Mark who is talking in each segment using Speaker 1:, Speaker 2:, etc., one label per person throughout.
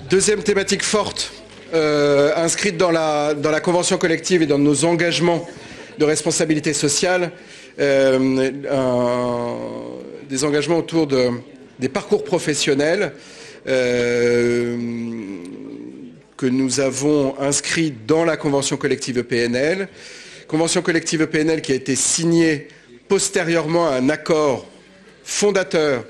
Speaker 1: Deuxième thématique forte, inscrite dans la convention collective et dans nos engagements de responsabilité sociale, des engagements autour des parcours professionnels que nous avons inscrits dans la convention collective EPNL. Convention collective EPNL qui a été signée postérieurement à un accord fondateur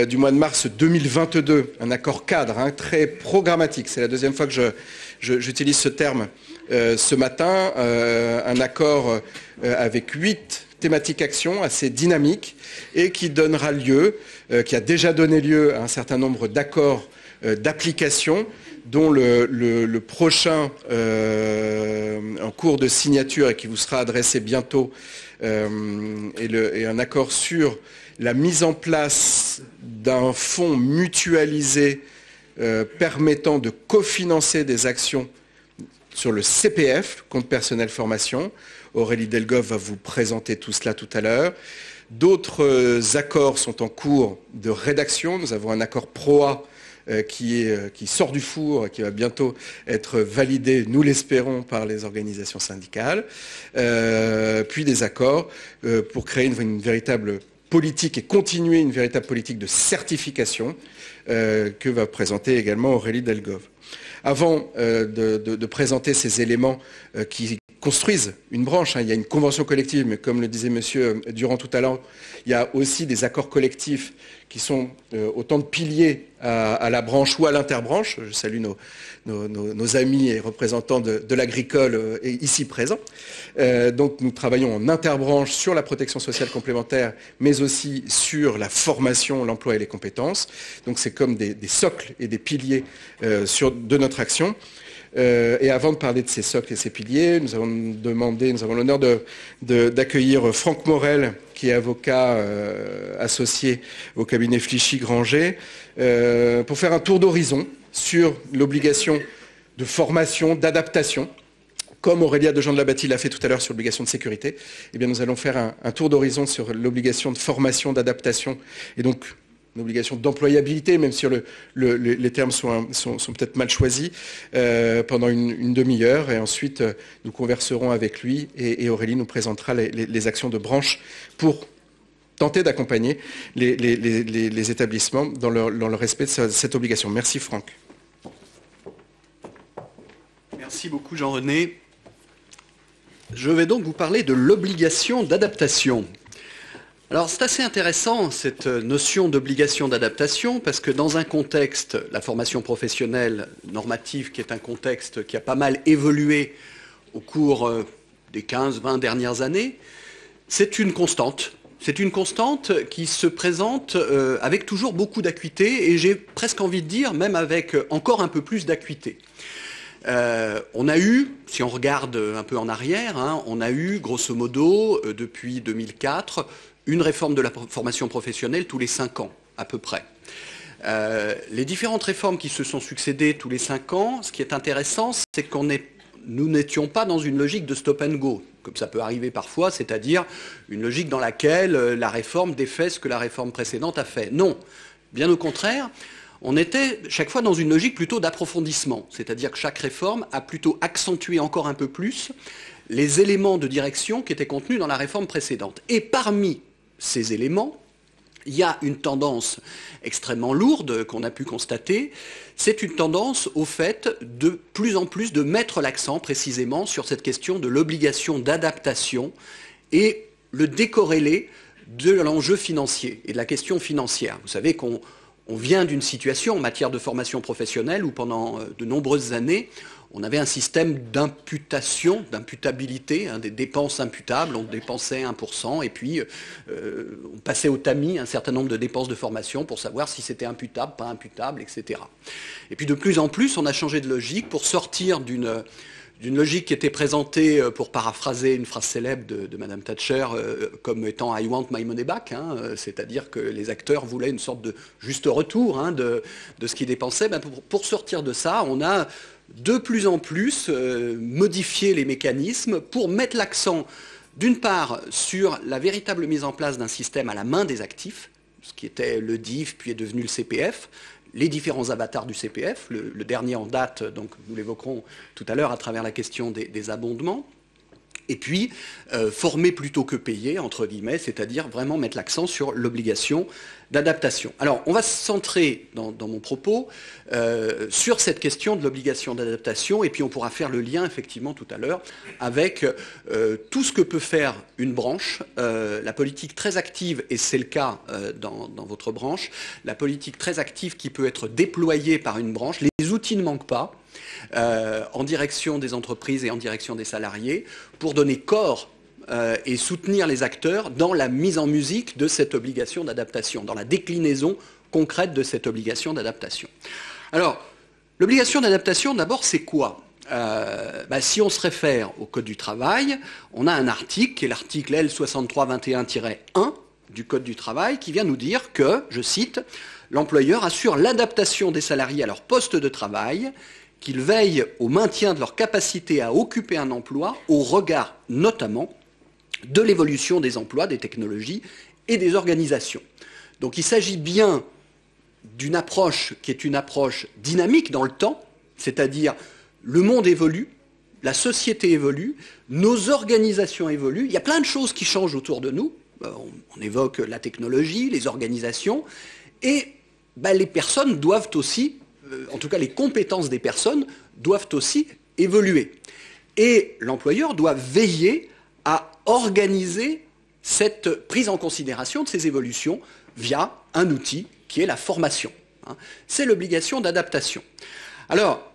Speaker 1: du mois de mars 2022, un accord cadre très programmatique. C'est la deuxième fois que j'utilise ce terme ce matin. Un accord avec 8 thématiques actions assez dynamiques et qui donnera lieu, qui a déjà donné lieu à un certain nombre d'accords d'application, dont le prochain en cours de signature et qui vous sera adressé bientôt, et un accord sur la mise en place d'un fonds mutualisé permettant de cofinancer des actions sur le CPF, compte personnel formation. Aurélie Delgoff va vous présenter tout cela tout à l'heure. D'autres accords sont en cours de rédaction. Nous avons un accord PROA qui sort du four et qui va bientôt être validé, nous l'espérons, par les organisations syndicales. Puis des accords pour créer une véritable politique et continuer une véritable politique de certification que va présenter également Aurélie Delgoff. Avant de présenter ces éléments qui construisent une branche, il y a une convention collective, mais comme le disait Monsieur Durand tout à l'heure, il y a aussi des accords collectifs qui sont autant de piliers à la branche ou à l'interbranche. Je salue nos amis et représentants de l'agricole ici présents. Donc nous travaillons en interbranche sur la protection sociale complémentaire, mais aussi sur la formation, l'emploi et les compétences. Donc c'est comme des socles et des piliers de notre action. Et avant de parler de ces socles et ces piliers, nous avons l'honneur d'accueillir Franck Morel, qui est avocat associé au cabinet Flichy-Granger, pour faire un tour d'horizon sur l'obligation de formation, d'adaptation. Comme Aurélia de Jean de la Bâtie l'a fait tout à l'heure sur l'obligation de sécurité, eh bien nous allons faire un tour d'horizon sur l'obligation de formation, d'adaptation, et donc l'obligation d'employabilité, même si les termes sont peut-être mal choisis, pendant une demi-heure. Et ensuite, nous converserons avec lui et Aurélie nous présentera les actions de branche pour tenter d'accompagner les établissements dans le respect de cette obligation. Merci Franck.
Speaker 2: Merci beaucoup Jean-René. Je vais donc vous parler de l'obligation d'adaptation. Alors c'est assez intéressant cette notion d'obligation d'adaptation parce que dans un contexte, la formation professionnelle normative qui est un contexte qui a pas mal évolué au cours des 15-20 dernières années, c'est une constante. C'est une constante qui se présente avec toujours beaucoup d'acuité et j'ai presque envie de dire même avec encore un peu plus d'acuité. On a eu, si on regarde un peu en arrière, on a eu grosso modo depuis 2004 une réforme de la formation professionnelle tous les 5 ans à peu près. Les différentes réformes qui se sont succédées tous les 5 ans, ce qui est intéressant, c'est que nous n'étions pas dans une logique de stop and go, comme ça peut arriver parfois, c'est-à-dire une logique dans laquelle la réforme défait ce que la réforme précédente a fait. Non, bien au contraire. On était chaque fois dans une logique plutôt d'approfondissement, c'est-à-dire que chaque réforme a plutôt accentué encore un peu plus les éléments de direction qui étaient contenus dans la réforme précédente. Et parmi ces éléments, il y a une tendance extrêmement lourde qu'on a pu constater, c'est une tendance au fait de plus en plus de mettre l'accent précisément sur cette question de l'obligation d'adaptation et le décorréler de l'enjeu financier et de la question financière. Vous savez qu'on vient d'une situation en matière de formation professionnelle où pendant de nombreuses années, on avait un système d'imputation, d'imputabilité, des dépenses imputables. On dépensait 1% et puis on passait au tamis un certain nombre de dépenses de formation pour savoir si c'était imputable, pas imputable, etc. Et puis de plus en plus, on a changé de logique pour sortir d'une d'une logique qui était présentée, pour paraphraser une phrase célèbre de Madame Thatcher, comme étant « I want my money back », hein, c'est-à-dire que les acteurs voulaient une sorte de juste retour, hein, de ce qu'ils dépensaient. Ben, pour sortir de ça, on a de plus en plus modifié les mécanismes pour mettre l'accent, d'une part, sur la véritable mise en place d'un système à la main des actifs, ce qui était le DIF, puis est devenu le CPF, les différents avatars du CPF, le dernier en date, donc nous l'évoquerons tout à l'heure à travers la question des abondements, et puis former plutôt que payer, entre guillemets, c'est-à-dire vraiment mettre l'accent sur l'obligation d'adaptation. Alors, on va se centrer dans mon propos sur cette question de l'obligation d'adaptation, et puis on pourra faire le lien, effectivement, tout à l'heure, avec tout ce que peut faire une branche, la politique très active, et c'est le cas dans votre branche, la politique très active qui peut être déployée par une branche. Les outils ne manquent pas en direction des entreprises et en direction des salariés pour donner corps et soutenir les acteurs dans la mise en musique de cette obligation d'adaptation, dans la déclinaison concrète de cette obligation d'adaptation. Alors, l'obligation d'adaptation, d'abord, c'est quoi ? Si on se réfère au Code du travail, on a un article, qui est l'article L6321-1 du Code du travail, qui vient nous dire que, je cite, « L'employeur assure l'adaptation des salariés à leur poste de travail, qu'il veille au maintien de leur capacité à occuper un emploi au regard notamment de l'évolution des emplois, des technologies et des organisations. » Donc il s'agit bien d'une approche qui est une approche dynamique dans le temps, c'est-à-dire le monde évolue, la société évolue, nos organisations évoluent, il y a plein de choses qui changent autour de nous, on évoque la technologie, les organisations, et les personnes doivent aussi, en tout cas les compétences des personnes, doivent aussi évoluer. Et l'employeur doit veiller à organiser cette prise en considération de ces évolutions via un outil qui est la formation. C'est l'obligation d'adaptation. Alors,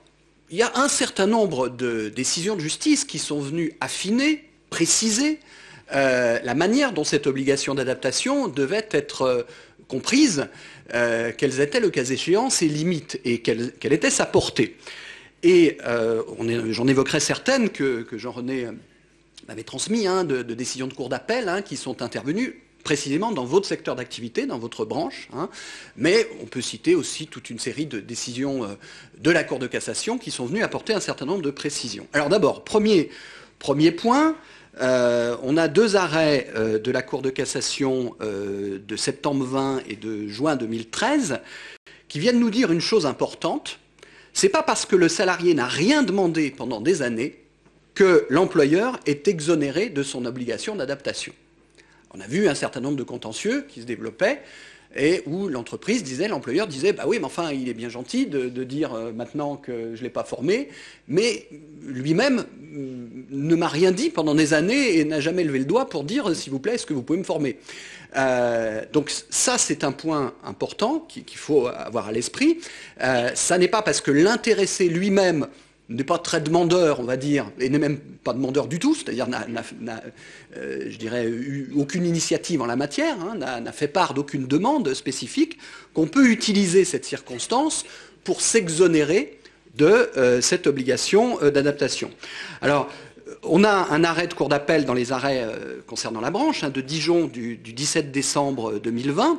Speaker 2: il y a un certain nombre de décisions de justice qui sont venues affiner, préciser la manière dont cette obligation d'adaptation devait être comprise, quelles étaient le cas échéant ses limites et quelle était sa portée. Et j'en évoquerai certaines que Jean-René m'avait transmis, de décisions de cour d'appel qui sont intervenues précisément dans votre secteur d'activité, dans votre branche, mais on peut citer aussi toute une série de décisions de la Cour de cassation qui sont venues apporter un certain nombre de précisions. Alors d'abord, premier point, on a deux arrêts de la Cour de cassation de septembre 20 et de juin 2013 qui viennent nous dire une chose importante, c'est pas parce que le salarié n'a rien demandé pendant des années que l'employeur est exonéré de son obligation d'adaptation. On a vu un certain nombre de contentieux qui se développaient et où l'employeur disait oui, mais enfin, il est bien gentil de dire maintenant que je ne l'ai pas formé, mais lui-même ne m'a rien dit pendant des années et n'a jamais levé le doigt pour dire, s'il vous plaît, est-ce que vous pouvez me former ? Donc ça, c'est un point important qu'il faut avoir à l'esprit. Ça n'est pas parce que l'intéressé lui-même n'est pas très demandeur, on va dire, et n'est même pas demandeur du tout, c'est-à-dire n'a je dirais, eu aucune initiative en la matière, n'a fait part d'aucune demande spécifique, qu'on peut utiliser cette circonstance pour s'exonérer de cette obligation d'adaptation. Alors, on a un arrêt de cour d'appel dans les arrêts concernant la branche, de Dijon du 17 décembre 2020.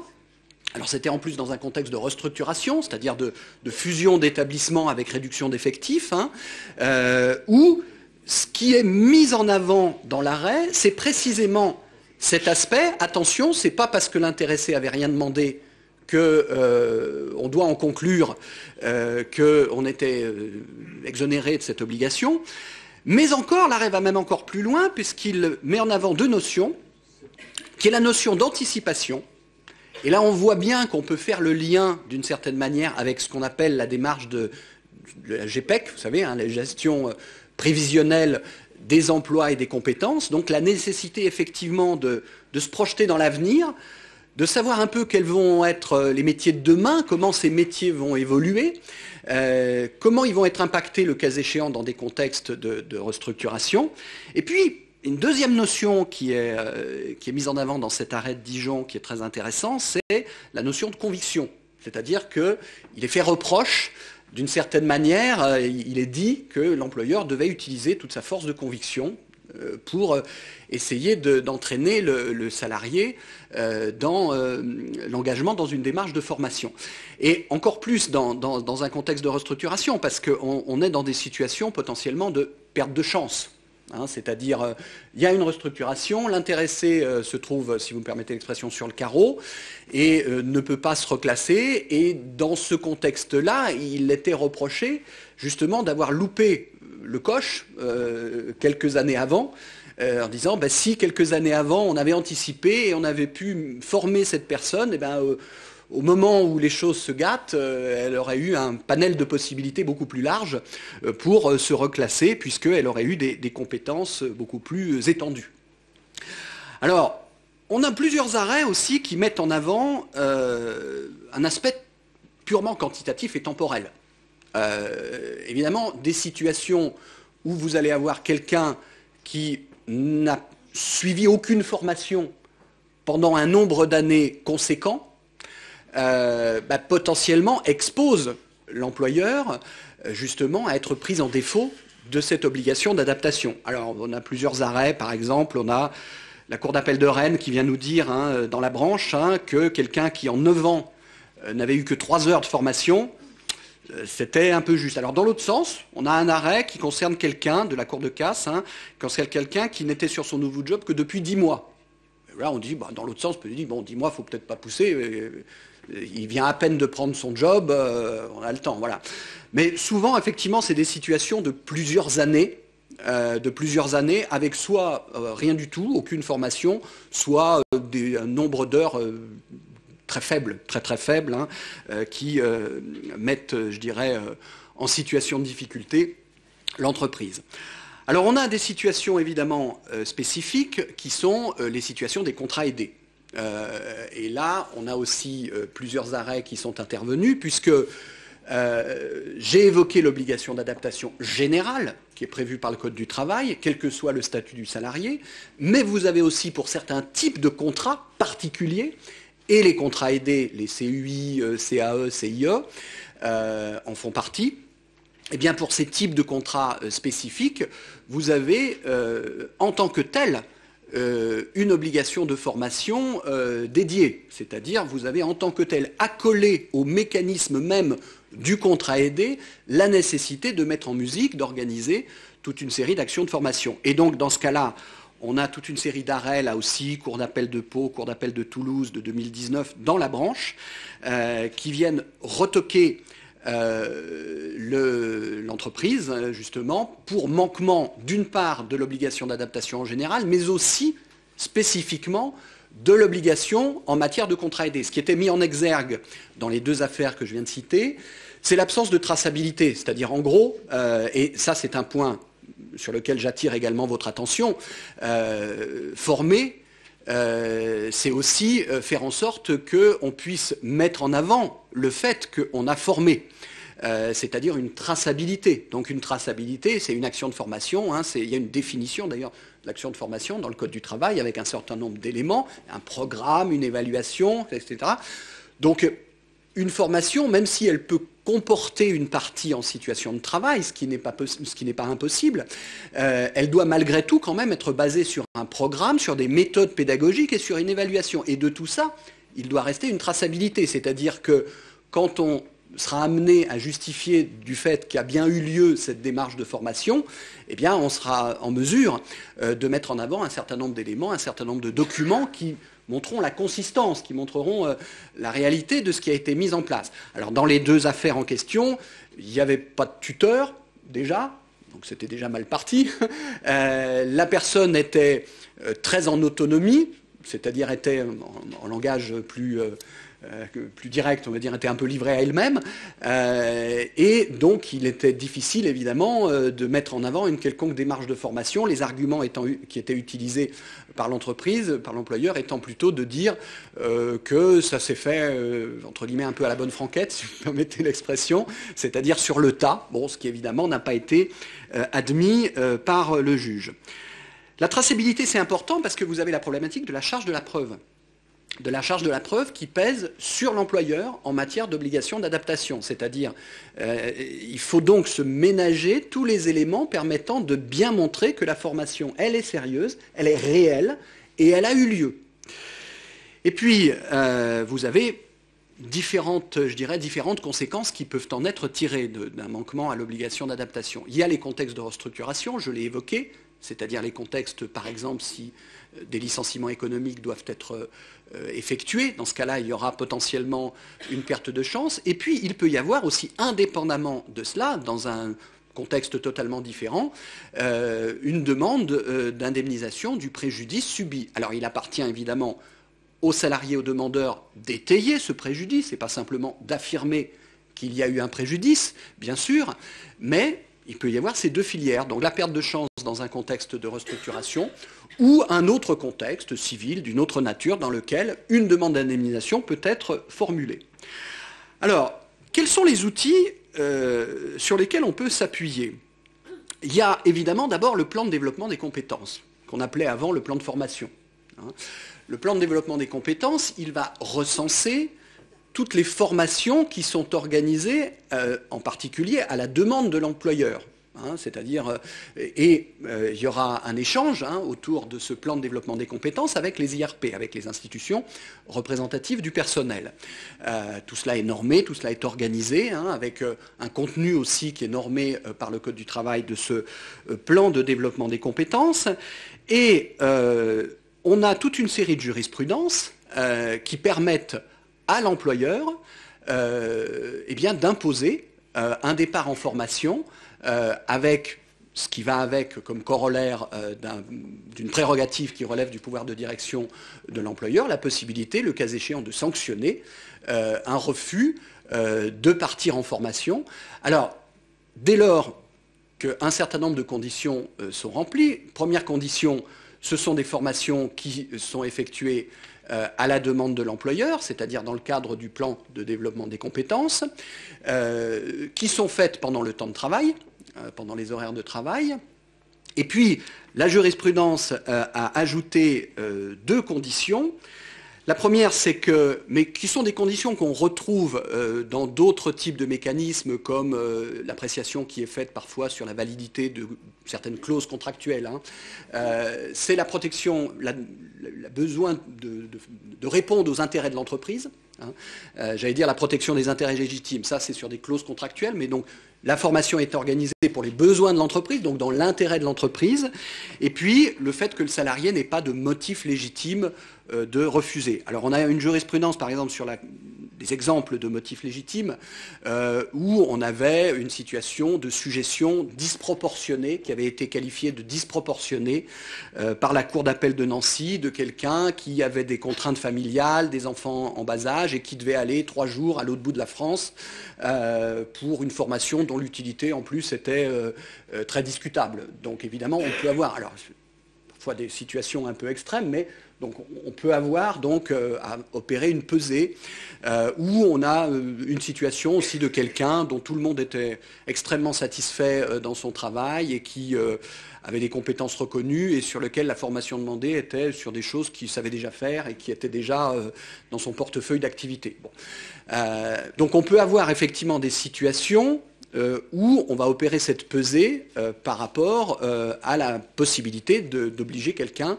Speaker 2: Alors c'était en plus dans un contexte de restructuration, c'est-à-dire de fusion d'établissements avec réduction d'effectifs, où ce qui est mis en avant dans l'arrêt, c'est précisément cet aspect. Attention, c'est pas parce que l'intéressé avait rien demandé qu'on doit en conclure qu'on était exonéré de cette obligation. Mais encore, l'arrêt va même encore plus loin, puisqu'il met en avant deux notions, qui est la notion d'anticipation. Et là, on voit bien qu'on peut faire le lien, d'une certaine manière, avec ce qu'on appelle la démarche de la GPEC, vous savez, la gestion prévisionnelle des emplois et des compétences. Donc la nécessité, effectivement, de se projeter dans l'avenir, de savoir un peu quels vont être les métiers de demain, comment ces métiers vont évoluer, comment ils vont être impactés, le cas échéant, dans des contextes de restructuration. Et puis, une deuxième notion qui est mise en avant dans cet arrêt de Dijon, qui est très intéressant, c'est la notion de conviction. C'est-à-dire qu'il est fait reproche d'une certaine manière, il est dit que l'employeur devait utiliser toute sa force de conviction pour essayer d'entraîner le salarié dans l'engagement dans une démarche de formation. Et encore plus dans un contexte de restructuration, parce qu'on est dans des situations potentiellement de perte de chance. C'est-à-dire, il y a une restructuration, l'intéressé se trouve, si vous me permettez l'expression, sur le carreau et ne peut pas se reclasser. Et dans ce contexte-là, il était reproché justement d'avoir loupé le coche quelques années avant, en disant si quelques années avant on avait anticipé et on avait pu former cette personne, au moment où les choses se gâtent, elle aurait eu un panel de possibilités beaucoup plus large pour se reclasser, puisqu'elle aurait eu des compétences beaucoup plus étendues. Alors, on a plusieurs arrêts aussi qui mettent en avant un aspect purement quantitatif et temporel. Évidemment, des situations où vous allez avoir quelqu'un qui n'a suivi aucune formation pendant un nombre d'années conséquent, potentiellement expose l'employeur justement à être pris en défaut de cette obligation d'adaptation. Alors on a plusieurs arrêts, par exemple on a la Cour d'appel de Rennes qui vient nous dire dans la branche que quelqu'un qui en 9 ans n'avait eu que 3 heures de formation, c'était un peu juste. Alors dans l'autre sens, on a un arrêt qui concerne quelqu'un de la Cour de casse, qui concerne quelqu'un qui n'était sur son nouveau job que depuis 10 mois. Et là on dit, dans l'autre sens, on peut dire, 10 mois, il ne faut peut-être pas pousser. Il vient à peine de prendre son job, on a le temps, voilà. Mais souvent, effectivement, c'est des situations de plusieurs années, avec soit rien du tout, aucune formation, soit un nombre d'heures très faible, très faible, qui mettent, je dirais, en situation de difficulté l'entreprise. Alors, on a des situations évidemment spécifiques qui sont les situations des contrats aidés. Et là, on a aussi plusieurs arrêts qui sont intervenus, puisque j'ai évoqué l'obligation d'adaptation générale qui est prévue par le Code du travail, quel que soit le statut du salarié, mais vous avez aussi pour certains types de contrats particuliers, et les contrats aidés, les CUI, CAE, CIE, en font partie. Eh bien, pour ces types de contrats spécifiques, vous avez en tant que tel une obligation de formation dédiée, c'est-à-dire vous avez en tant que tel accolé au mécanisme même du contrat aidé la nécessité de mettre en musique, d'organiser toute une série d'actions de formation. Et donc dans ce cas-là, on a toute une série d'arrêts, là aussi, Cour d'appel de Pau, Cour d'appel de Toulouse de 2019, dans la branche, qui viennent retoquer l'entreprise, justement, pour manquement, d'une part, de l'obligation d'adaptation en général, mais aussi, spécifiquement, de l'obligation en matière de contrat aidé. Ce qui était mis en exergue dans les 2 affaires que je viens de citer, c'est l'absence de traçabilité. C'est-à-dire, en gros, et ça, c'est un point sur lequel j'attire également votre attention, former, c'est aussi faire en sorte qu'on puisse mettre en avant le fait qu'on a formé, c'est-à-dire une traçabilité. Donc une traçabilité, c'est une action de formation, il y a une définition d'ailleurs de l'action de formation dans le Code du travail avec un certain nombre d'éléments, un programme, une évaluation, etc. Donc une formation, même si elle peut comporter une partie en situation de travail, ce qui n'est pas impossible, elle doit malgré tout quand même être basée sur un programme, sur des méthodes pédagogiques et sur une évaluation. Et de tout ça, il doit rester une traçabilité, c'est-à-dire que quand on sera amené à justifier du fait qu'il y a bien eu lieu cette démarche de formation, eh bien on sera en mesure de mettre en avant un certain nombre d'éléments, un certain nombre de documents qui montreront la consistance, qui montreront la réalité de ce qui a été mis en place. Alors dans les 2 affaires en question, il n'y avait pas de tuteur déjà, donc c'était déjà mal parti. La personne était très en autonomie, c'est-à-dire était en langage plus direct, on va dire, était un peu livrée à elle-même, et donc il était difficile évidemment de mettre en avant une quelconque démarche de formation, les arguments qui étaient utilisés par l'entreprise, par l'employeur, étant plutôt de dire que ça s'est fait, entre guillemets, un peu à la bonne franquette, si vous permettez l'expression, c'est-à-dire sur le tas, bon, ce qui évidemment n'a pas été admis par le juge. La traçabilité, c'est important parce que vous avez la problématique de la charge de la preuve. de la charge de la preuve qui pèse sur l'employeur en matière d'obligation d'adaptation. C'est-à-dire, il faut donc se ménager tous les éléments permettant de bien montrer que la formation, elle est sérieuse, elle est réelle et elle a eu lieu. Et puis, vous avez différentes conséquences qui peuvent en être tirées d'un manquement à l'obligation d'adaptation. Il y a les contextes de restructuration, je l'ai évoqué, c'est-à-dire les contextes, par exemple, si des licenciements économiques doivent être effectués. Dans ce cas-là, il y aura potentiellement une perte de chance. Et puis, il peut y avoir aussi, indépendamment de cela, dans un contexte totalement différent, une demande d'indemnisation du préjudice subi. Alors, il appartient évidemment aux salariés, aux demandeurs d'étayer ce préjudice, et pas simplement d'affirmer qu'il y a eu un préjudice, bien sûr, mais il peut y avoir ces deux filières, donc la perte de chance dans un contexte de restructuration ou un autre contexte civil d'une autre nature dans lequel une demande d'indemnisation peut être formulée. Alors, quels sont les outils sur lesquels on peut s'appuyer? Il y a évidemment d'abord le plan de développement des compétences, qu'on appelait avant le plan de formation. Le plan de développement des compétences, il va recenser toutes les formations qui sont organisées, en particulier à la demande de l'employeur. C'est-à-dire, il y aura un échange autour de ce plan de développement des compétences avec les IRP, avec les institutions représentatives du personnel. Tout cela est normé, tout cela est organisé, avec un contenu aussi qui est normé par le Code du travail de ce plan de développement des compétences. Et on a toute une série de jurisprudences qui permettent à l'employeur d'imposer un départ en formation avec ce qui va avec comme corollaire d'une prérogative qui relève du pouvoir de direction de l'employeur, la possibilité, le cas échéant, de sanctionner un refus de partir en formation. Alors, dès lors qu'un certain nombre de conditions sont remplies, première condition, ce sont des formations qui sont effectuées à la demande de l'employeur, c'est-à-dire dans le cadre du plan de développement des compétences, qui sont faites pendant le temps de travail, pendant les horaires de travail. Et puis, la jurisprudence a ajouté deux conditions. La première, c'est que, mais qui sont des conditions qu'on retrouve dans d'autres types de mécanismes, comme l'appréciation qui est faite parfois sur la validité de certaines clauses contractuelles. C'est la protection, le besoin de répondre aux intérêts de l'entreprise. J'allais dire la protection des intérêts légitimes. Ça, c'est sur des clauses contractuelles, mais donc la formation est organisée pour les besoins de l'entreprise, donc dans l'intérêt de l'entreprise, et puis le fait que le salarié n'ait pas de motif légitime de refuser. Alors on a une jurisprudence, par exemple, sur des exemples de motifs légitimes, où on avait une situation de sujétion disproportionnée, qui avait été qualifiée de disproportionnée par la Cour d'appel de Nancy, de quelqu'un qui avait des contraintes familiales, des enfants en bas âge, et qui devait aller 3 jours à l'autre bout de la France pour une formation dont l'utilité en plus était très discutable. Donc évidemment on peut avoir parfois des situations un peu extrêmes, mais donc on peut avoir donc à opérer une pesée où on a une situation aussi de quelqu'un dont tout le monde était extrêmement satisfait dans son travail et qui avait des compétences reconnues et sur lesquelles la formation demandée était sur des choses qu'il savait déjà faire et qui étaient déjà dans son portefeuille d'activité. Bon. Donc on peut avoir effectivement des situations où on va opérer cette pesée par rapport à la possibilité d'obliger quelqu'un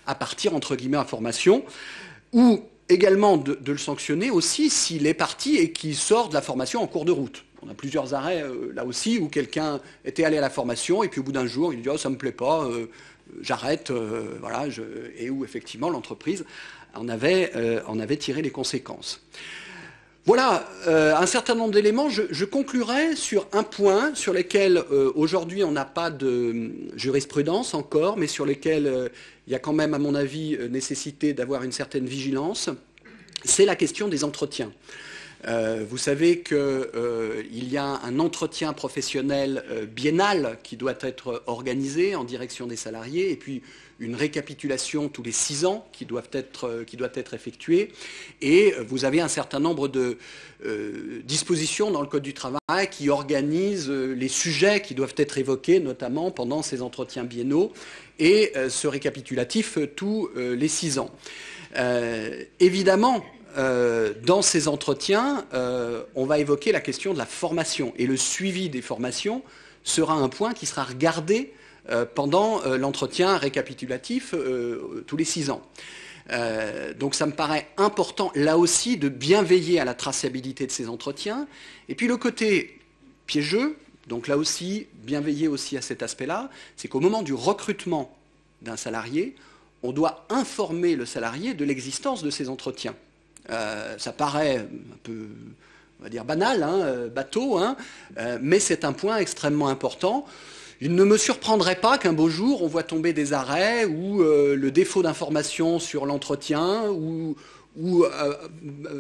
Speaker 2: à partir, entre guillemets, en formation, ou également de le sanctionner aussi s'il est parti et qu'il sort de la formation en cours de route. On a plusieurs arrêts là aussi où quelqu'un était allé à la formation et puis au bout d'un jour il dit « oh, ça ne me plaît pas, j'arrête », voilà, et où effectivement l'entreprise en avait tiré les conséquences. Voilà un certain nombre d'éléments. Je conclurai sur un point sur lequel aujourd'hui on n'a pas de jurisprudence encore, mais sur lesquels il y a quand même, à mon avis, nécessité d'avoir une certaine vigilance. C'est la question des entretiens. Vous savez qu'il y a un entretien professionnel biennal qui doit être organisé en direction des salariés et puis une récapitulation tous les 6 ans qui doit être effectuée. Et vous avez un certain nombre de dispositions dans le Code du travail qui organisent les sujets qui doivent être évoqués, notamment pendant ces entretiens biennaux, et ce récapitulatif tous les 6 ans. Évidemment, dans ces entretiens, on va évoquer la question de la formation. Et le suivi des formations sera un point qui sera regardé pendant l'entretien récapitulatif tous les 6 ans. Donc ça me paraît important, là aussi, de bien veiller à la traçabilité de ces entretiens. Et puis le côté piégeux, donc là aussi, bien veiller aussi à cet aspect-là, c'est qu'au moment du recrutement d'un salarié, on doit informer le salarié de l'existence de ces entretiens. Ça paraît un peu, on va dire, banal, hein, bateau, hein, mais c'est un point extrêmement important. Il ne me surprendrait pas qu'un beau jour, on voit tomber des arrêts où le défaut d'information sur l'entretien ou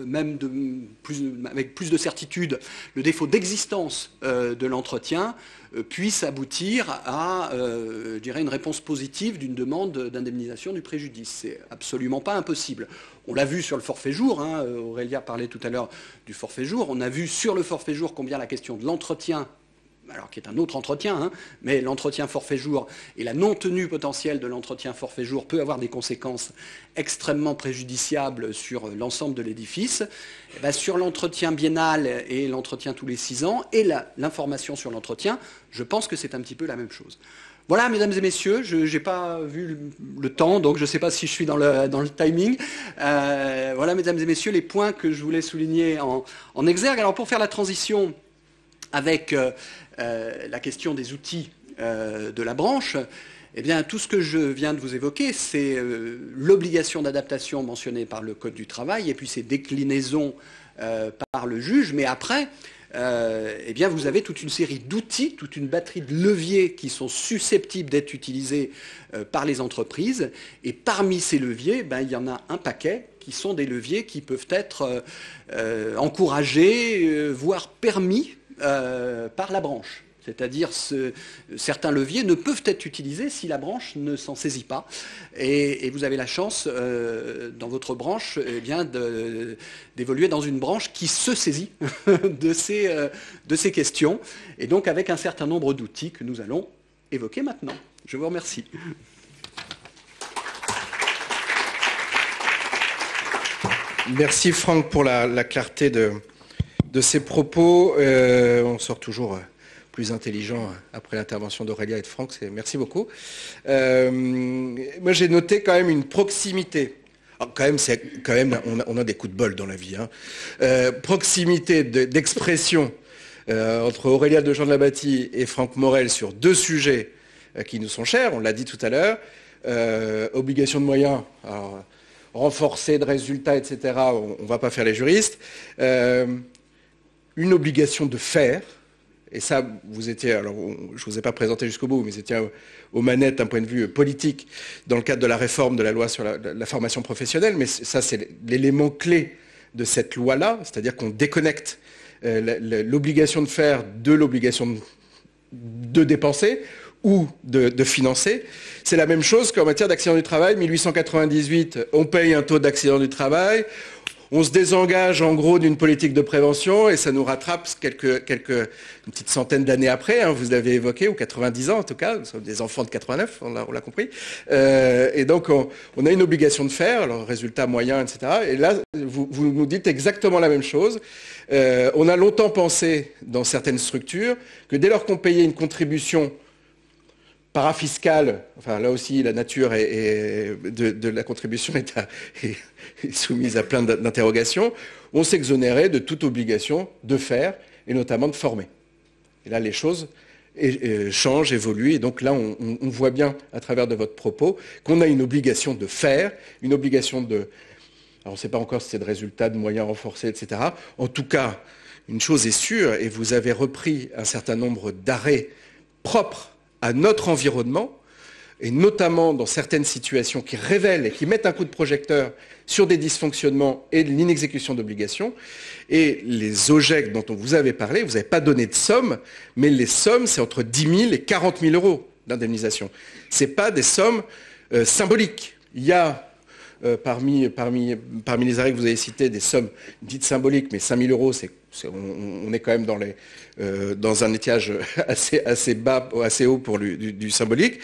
Speaker 2: même avec plus de certitude, le défaut d'existence de l'entretien puisse aboutir à, je dirais, une réponse positive d'une demande d'indemnisation du préjudice. C'est absolument pas impossible. On l'a vu sur le forfait jour, hein, Aurélia parlait tout à l'heure du forfait jour, on a vu sur le forfait jour combien la question de l'entretien, alors qui est un autre entretien, hein, mais l'entretien forfait jour et la non-tenue potentielle de l'entretien forfait jour peut avoir des conséquences extrêmement préjudiciables sur l'ensemble de l'édifice. Et bien, sur l'entretien biennal et l'entretien tous les 6 ans et l'information sur l'entretien, je pense que c'est un petit peu la même chose. Voilà, mesdames et messieurs, je n'ai pas vu le temps, donc je ne sais pas si je suis dans le timing. Voilà, mesdames et messieurs, les points que je voulais souligner en exergue. Alors, pour faire la transition avec la question des outils de la branche, eh bien, tout ce que je viens de vous évoquer, c'est l'obligation d'adaptation mentionnée par le Code du travail et puis ses déclinaisons par le juge. Mais après, eh bien, vous avez toute une série d'outils, toute une batterie de leviers qui sont susceptibles d'être utilisés par les entreprises. Et parmi ces leviers, ben, il y en a un paquet qui sont des leviers qui peuvent être encouragés, voire permis par la branche. C'est-à-dire certains leviers ne peuvent être utilisés si la branche ne s'en saisit pas. Et vous avez la chance, dans votre branche, eh bien, d'évoluer dans une branche qui se saisit de ces questions, et donc avec un certain nombre d'outils que nous allons évoquer maintenant. Je vous remercie.
Speaker 1: Merci Franck pour la clarté de ces propos. On sort toujours plus intelligent après l'intervention d'Aurélia et de Franck. Merci beaucoup. Moi, j'ai noté quand même une proximité. Alors, on a des coups de bol dans la vie. Hein. Proximité d'expression entre Aurélia de Jean de la Bâtie et Franck Morel sur 2 sujets qui nous sont chers. On l'a dit tout à l'heure. Obligation de moyens. Alors, renforcée de résultats, etc. On ne va pas faire les juristes. Une obligation de faire. Et ça, vous étiez, alors je ne vous ai pas présenté jusqu'au bout, mais vous étiez aux manettes d'un point de vue politique dans le cadre de la réforme de la loi sur la formation professionnelle. Mais ça, c'est l'élément clé de cette loi-là, c'est-à-dire qu'on déconnecte l'obligation de faire de l'obligation de dépenser ou de financer. C'est la même chose qu'en matière d'accident du travail. 1898, on paye un taux d'accident du travail. On se désengage en gros d'une politique de prévention et ça nous rattrape une petite centaine d'années après, hein, vous l'avez évoqué, ou 90 ans en tout cas, nous sommes des enfants de 89, on l'a compris. Et donc on a une obligation de faire, alors résultat moyen, etc. Et là, vous nous dites exactement la même chose. On a longtemps pensé dans certaines structures que dès lors qu'on payait une contribution parafiscale, enfin là aussi la nature de la contribution est soumise à plein d'interrogations, on s'exonérait de toute obligation de faire et notamment de former. Et là les choses changent, évoluent, et donc là on voit bien à travers de votre propos qu'on a une obligation de faire, une obligation de... Alors on ne sait pas encore si c'est de résultats, de moyens renforcés, etc. En tout cas, une chose est sûre, et vous avez repris un certain nombre d'arrêts propres à notre environnement, et notamment dans certaines situations qui révèlent et qui mettent un coup de projecteur sur des dysfonctionnements et de l'inexécution d'obligations. Et les OGEC dont vous avez parlé, vous n'avez pas donné de somme, mais les sommes, c'est entre 10 000 et 40 000 euros d'indemnisation. Ce n'est pas des sommes symboliques. Il y a parmi les arrêts que vous avez cités des sommes dites symboliques, mais 5 000 euros, on est quand même dans un étiage assez bas, assez haut pour du symbolique.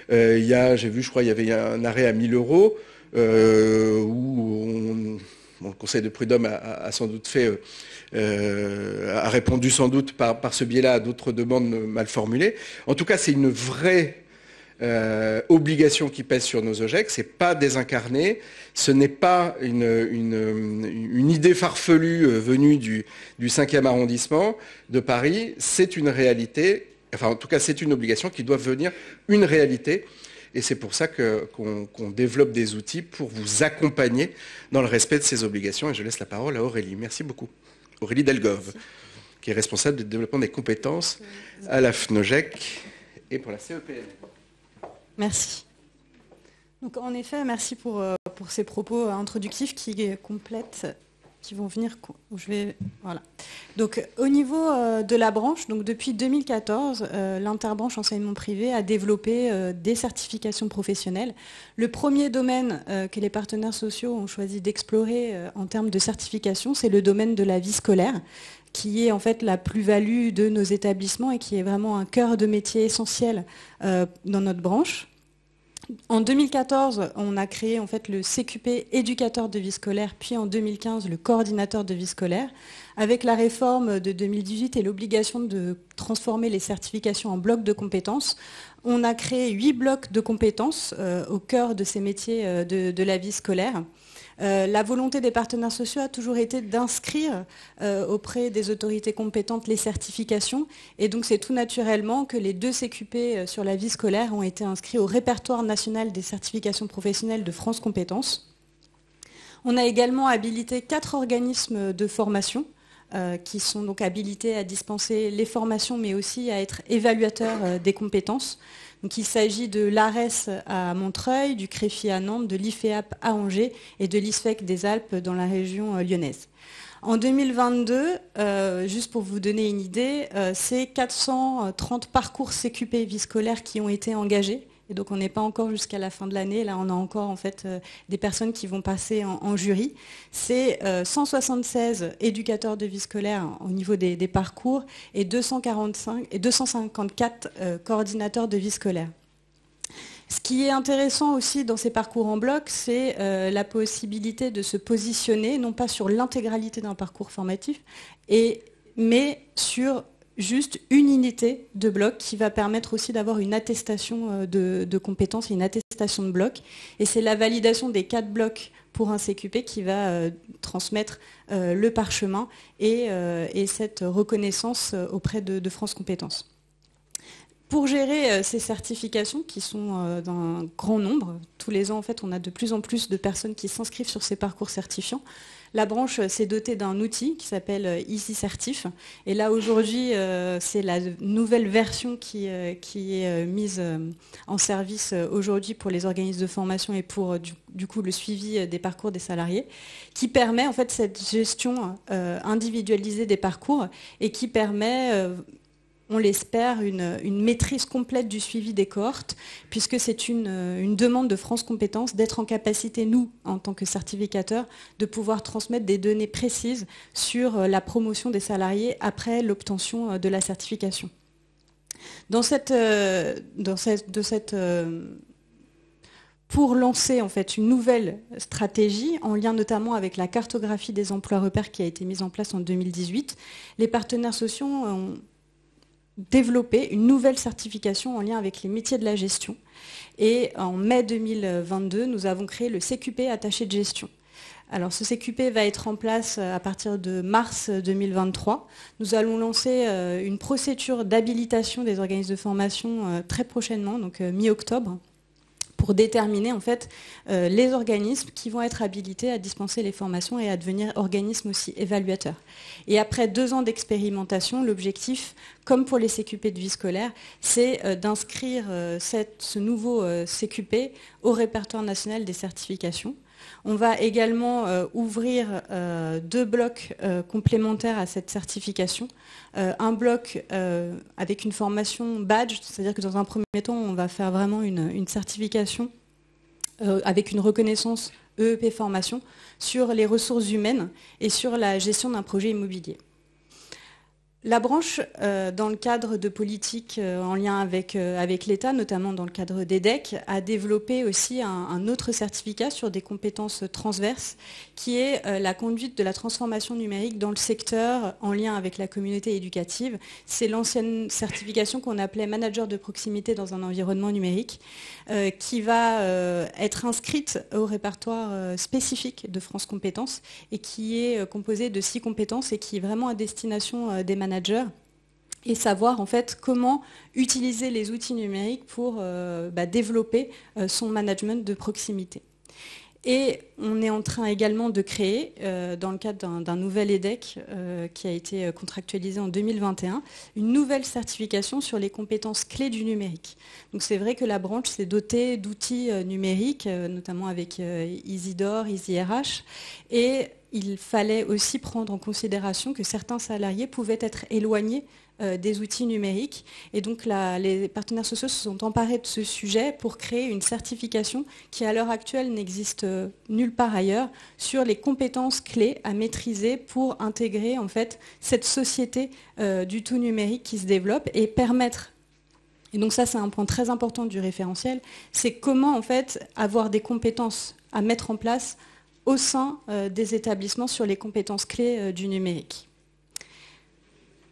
Speaker 1: J'ai vu, je crois, il y avait un arrêt à 1 000 euros où Conseil de prud'homme a sans doute fait, a répondu sans doute par ce biais-là à d'autres demandes mal formulées. En tout cas, c'est une vraie obligation qui pèse sur nos OGEC, c'est pas désincarné, ce n'est pas une idée farfelue venue du 5e arrondissement de Paris, c'est une réalité, enfin en tout cas c'est une obligation qui doit devenir une réalité, et c'est pour ça qu'on développe des outils pour vous accompagner dans le respect de ces obligations, et je laisse la parole à Aurélie. Merci beaucoup. Aurélie Delgove, qui est responsable du développement des compétences à la FNOGEC et pour la CEPN.
Speaker 3: Merci. Donc, en effet, merci pour ces propos introductifs qui complètent, qui vont venir. Voilà. Donc, au niveau de la branche, donc depuis 2014, l'interbranche enseignement privé a développé des certifications professionnelles. Le premier domaine que les partenaires sociaux ont choisi d'explorer en termes de certification, c'est le domaine de la vie scolaire, qui est en fait la plus-value de nos établissements et qui est vraiment un cœur de métier essentiel dans notre branche. En 2014, on a créé en fait le CQP éducateur de vie scolaire, puis en 2015 le coordinateur de vie scolaire. Avec la réforme de 2018 et l'obligation de transformer les certifications en blocs de compétences, on a créé 8 blocs de compétences au cœur de ces métiers de la vie scolaire. La volonté des partenaires sociaux a toujours été d'inscrire auprès des autorités compétentes les certifications, et donc c'est tout naturellement que les 2 CQP sur la vie scolaire ont été inscrits au répertoire national des certifications professionnelles de France Compétences. On a également habilité 4 organismes de formation qui sont donc habilités à dispenser les formations, mais aussi à être évaluateurs des compétences. Donc, il s'agit de l'ARES à Montreuil, du CREFI à Nantes, de l'IFEAP à Angers et de l'ISFEC des Alpes dans la région lyonnaise. En 2022, juste pour vous donner une idée, c'est 430 parcours CQP vie scolaire qui ont été engagés. Et donc on n'est pas encore jusqu'à la fin de l'année. Là, on a encore en fait des personnes qui vont passer en jury. C'est 176 éducateurs de vie scolaire au niveau des parcours et 254 coordinateurs de vie scolaire. Ce qui est intéressant aussi dans ces parcours en bloc, c'est la possibilité de se positionner, non pas sur l'intégralité d'un parcours formatif, mais sur juste une unité de bloc qui va permettre aussi d'avoir une attestation de compétences et une attestation de bloc. Et c'est la validation des 4 blocs pour un CQP qui va transmettre le parchemin et cette reconnaissance auprès de France Compétences. Pour gérer ces certifications qui sont d'un grand nombre, tous les ans en fait on a de plus en plus de personnes qui s'inscrivent sur ces parcours certifiants. La branche s'est dotée d'un outil qui s'appelle EasyCertif. Et là, aujourd'hui, c'est la nouvelle version qui est mise en service aujourd'hui pour les organismes de formation et pour, du coup, le suivi des parcours des salariés, qui permet, en fait, cette gestion individualisée des parcours et qui permet... on l'espère, une maîtrise complète du suivi des cohortes, puisque c'est une demande de France Compétences d'être en capacité, nous, en tant que certificateurs, de pouvoir transmettre des données précises sur la promotion des salariés après l'obtention de la certification. Pour lancer en fait une nouvelle stratégie, en lien notamment avec la cartographie des emplois repères qui a été mise en place en 2018, les partenaires sociaux ont développer une nouvelle certification en lien avec les métiers de la gestion. Et en mai 2022, nous avons créé le CQP attaché de gestion. Alors ce CQP va être en place à partir de mars 2023. Nous allons lancer une procédure d'habilitation des organismes de formation très prochainement, donc mi-octobre, pour déterminer en fait les organismes qui vont être habilités à dispenser les formations et à devenir organismes aussi évaluateurs. Et après 2 ans d'expérimentation, l'objectif, comme pour les CQP de vie scolaire, c'est d'inscrire ce nouveau CQP au répertoire national des certifications. On va également ouvrir 2 blocs complémentaires à cette certification. Un bloc avec une formation badge, c'est-à-dire que dans un premier temps, on va faire vraiment une certification avec une reconnaissance EEP formation sur les ressources humaines et sur la gestion d'un projet immobilier. La branche, dans le cadre de politiques en lien avec l'État, notamment dans le cadre d'EDEC, a développé aussi un autre certificat sur des compétences transverses, qui est la conduite de la transformation numérique dans le secteur en lien avec la communauté éducative. C'est l'ancienne certification qu'on appelait manager de proximité dans un environnement numérique, qui va être inscrite au répertoire spécifique de France Compétences et qui est composée de 6 compétences et qui est vraiment à destination des managers et savoir en fait comment utiliser les outils numériques pour développer son management de proximité. Et on est en train également de créer, dans le cadre d'un nouvel EDEC qui a été contractualisé en 2021, une nouvelle certification sur les compétences clés du numérique. Donc c'est vrai que la branche s'est dotée d'outils numériques, notamment avec Isidore, EasyRH, et il fallait aussi prendre en considération que certains salariés pouvaient être éloignés des outils numériques. Et donc les partenaires sociaux se sont emparés de ce sujet pour créer une certification qui à l'heure actuelle n'existe nulle part ailleurs sur les compétences clés à maîtriser pour intégrer en fait cette société du tout numérique qui se développe et permettre. Et donc ça c'est un point très important du référentiel, c'est comment en fait avoir des compétences à mettre en place au sein des établissements sur les compétences clés du numérique.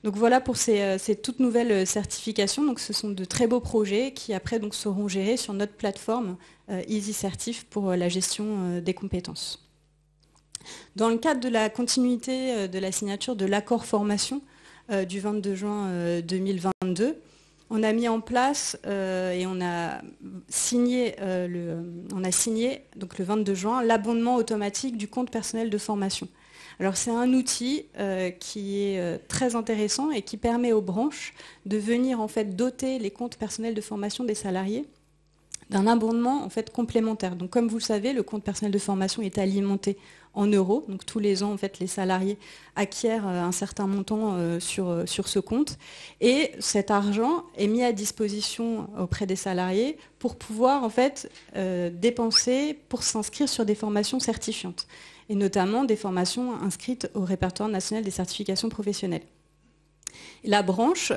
Speaker 3: Donc voilà pour ces toutes nouvelles certifications. Donc ce sont de très beaux projets qui après donc seront gérés sur notre plateforme EasyCertif pour la gestion des compétences. Dans le cadre de la continuité de la signature de l'accord formation du 22 juin 2022, on a mis en place et on a signé donc le 22 juin l'abondement automatique du compte personnel de formation. Alors c'est un outil qui est très intéressant et qui permet aux branches de venir en fait doter les comptes personnels de formation des salariés d'un abondement en fait complémentaire. Donc comme vous le savez, le compte personnel de formation est alimenté en euros. Donc tous les ans, en fait, les salariés acquièrent un certain montant sur ce compte. Et cet argent est mis à disposition auprès des salariés pour pouvoir en fait dépenser pour s'inscrire sur des formations certifiantes. Et notamment des formations inscrites au répertoire national des certifications professionnelles. La branche,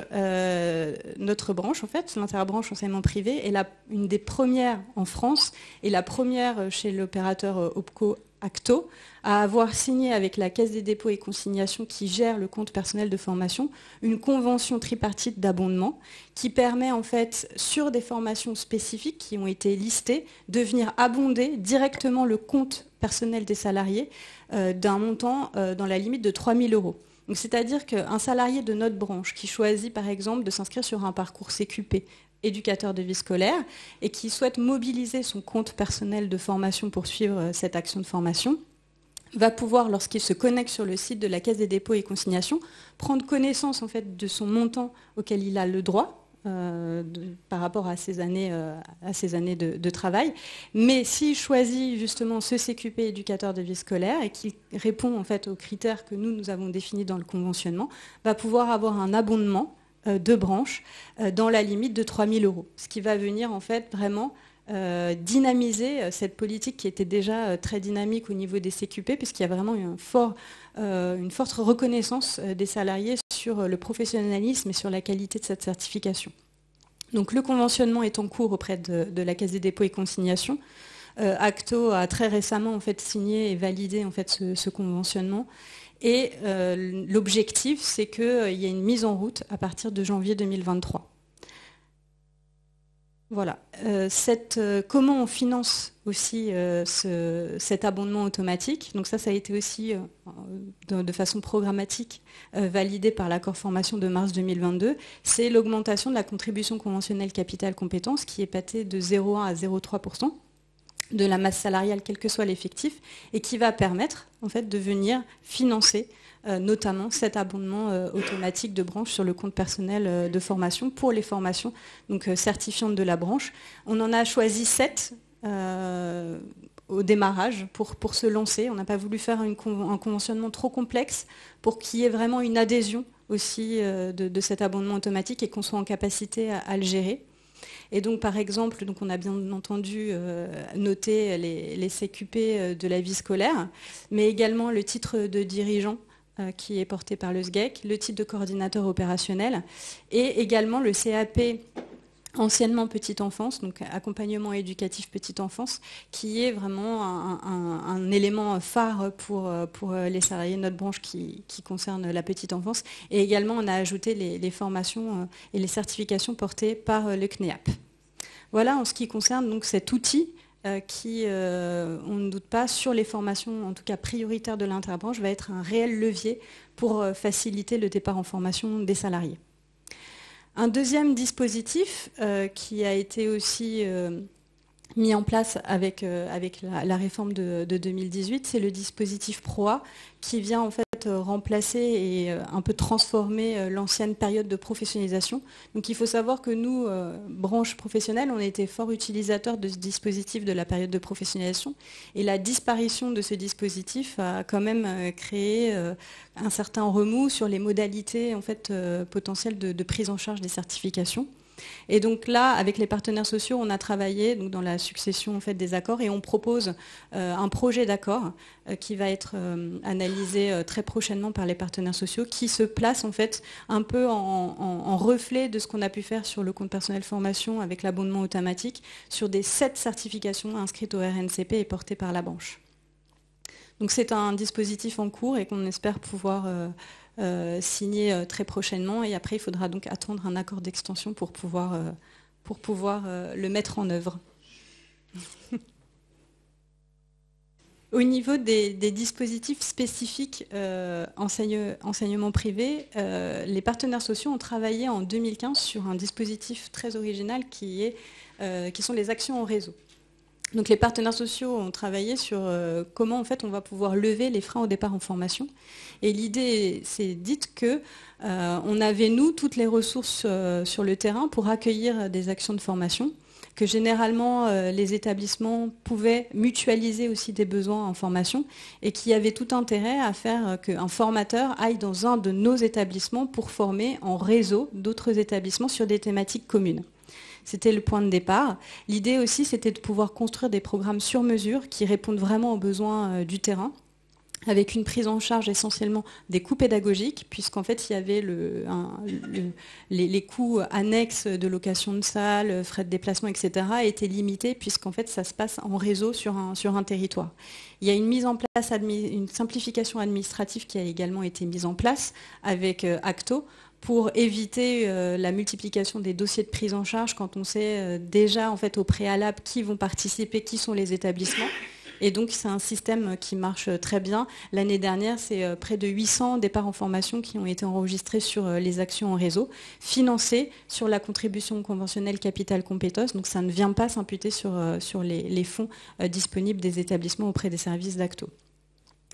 Speaker 3: notre branche en fait, l'interbranche enseignement privé, est une des premières en France et la première chez l'opérateur OPCO Acto à avoir signé avec la Caisse des dépôts et consignations qui gère le compte personnel de formation une convention tripartite d'abondement qui permet en fait sur des formations spécifiques qui ont été listées de venir abonder directement le compte personnel des salariés d'un montant dans la limite de 3 000 €. Donc, c'est-à-dire qu'un salarié de notre branche qui choisit par exemple de s'inscrire sur un parcours CQP, éducateur de vie scolaire, et qui souhaite mobiliser son compte personnel de formation pour suivre cette action de formation, va pouvoir, lorsqu'il se connecte sur le site de la Caisse des dépôts et consignations, prendre connaissance en fait, de son montant auquel il a le droit, par rapport à ces années de travail. Mais s'il choisit justement ce CQP éducateur de vie scolaire et qu'il répond en fait aux critères que nous avons définis dans le conventionnement, va pouvoir avoir un abondement de branche dans la limite de 3 000 €. Ce qui va venir en fait vraiment dynamiser cette politique qui était déjà très dynamique au niveau des CQP, puisqu'il y a vraiment une forte reconnaissance des salariés sur le professionnalisme et sur la qualité de cette certification. Donc le conventionnement est en cours auprès de la Caisse des dépôts et consignations. Acto a très récemment en fait, signé et validé en fait, ce conventionnement. Et l'objectif, c'est qu'il y ait une mise en route à partir de janvier 2023. Voilà. Comment on finance aussi cet abondement automatique? Donc ça a été aussi de façon programmatique validé par l'accord formation de mars 2022. C'est l'augmentation de la contribution conventionnelle capital compétences qui est passée de 0,1 à 0,3% de la masse salariale, quel que soit l'effectif, et qui va permettre en fait, de venir financer notamment cet abondement automatique de branche sur le compte personnel de formation pour les formations donc, certifiantes de la branche. On en a choisi 7 au démarrage pour se lancer. On n'a pas voulu faire un conventionnement trop complexe pour qu'il y ait vraiment une adhésion aussi de cet abondement automatique et qu'on soit en capacité à le gérer. Et donc, par exemple, donc on a bien entendu noté les CQP de la vie scolaire, mais également le titre de dirigeant qui est porté par le SGEC, le titre de coordinateur opérationnel, et également le CAP anciennement petite enfance, donc accompagnement éducatif petite enfance, qui est vraiment un élément phare pour les salariés de notre branche qui concerne la petite enfance. Et également, on a ajouté les formations et les certifications portées par le CNEAP. Voilà en ce qui concerne donc cet outil qui, on ne doute pas, sur les formations, en tout cas prioritaires de l'interbranche, va être un réel levier pour faciliter le départ en formation des salariés. Un deuxième dispositif qui a été aussi mis en place avec la réforme de 2018, c'est le dispositif PROA qui vient en fait remplacer et un peu transformer l'ancienne période de professionnalisation. Donc il faut savoir que nous, branche professionnelle, on a été fort utilisateurs de ce dispositif de la période de professionnalisation et la disparition de ce dispositif a quand même créé un certain remous sur les modalités en fait, potentielles de prise en charge des certifications. Et donc là, avec les partenaires sociaux, on a travaillé donc, dans la succession en fait, des accords et on propose un projet d'accord qui va être analysé très prochainement par les partenaires sociaux qui se place en fait un peu en reflet de ce qu'on a pu faire sur le compte personnel formation avec l'abondement automatique sur des 7 certifications inscrites au RNCP et portées par la branche. Donc c'est un dispositif en cours et qu'on espère pouvoir signer très prochainement et après il faudra donc attendre un accord d'extension pour pouvoir le mettre en œuvre. Au niveau des dispositifs spécifiques enseignement privé, les partenaires sociaux ont travaillé en 2015 sur un dispositif très original qui sont les actions en réseau. Donc les partenaires sociaux ont travaillé sur comment en fait on va pouvoir lever les freins au départ en formation. Et l'idée s'est dite que on avait nous toutes les ressources sur le terrain pour accueillir des actions de formation, que généralement les établissements pouvaient mutualiser aussi des besoins en formation et qu'il y avait tout intérêt à faire qu'un formateur aille dans un de nos établissements pour former en réseau d'autres établissements sur des thématiques communes. C'était le point de départ. L'idée aussi, c'était de pouvoir construire des programmes sur mesure qui répondent vraiment aux besoins du terrain, avec une prise en charge essentiellement des coûts pédagogiques, puisqu'en fait, il y avait les coûts annexes de location de salle, frais de déplacement, etc., étaient limités, puisqu'en fait, ça se passe en réseau sur un territoire. Il y a une mise en place, une simplification administrative qui a également été mise en place avec Acto, pour éviter la multiplication des dossiers de prise en charge quand on sait déjà en fait au préalable qui vont participer, qui sont les établissements. Et donc c'est un système qui marche très bien. L'année dernière, c'est près de 800 départs en formation qui ont été enregistrés sur les actions en réseau, financés sur la contribution conventionnelle capital compétences. Donc ça ne vient pas s'imputer sur les fonds disponibles des établissements auprès des services d'Acto.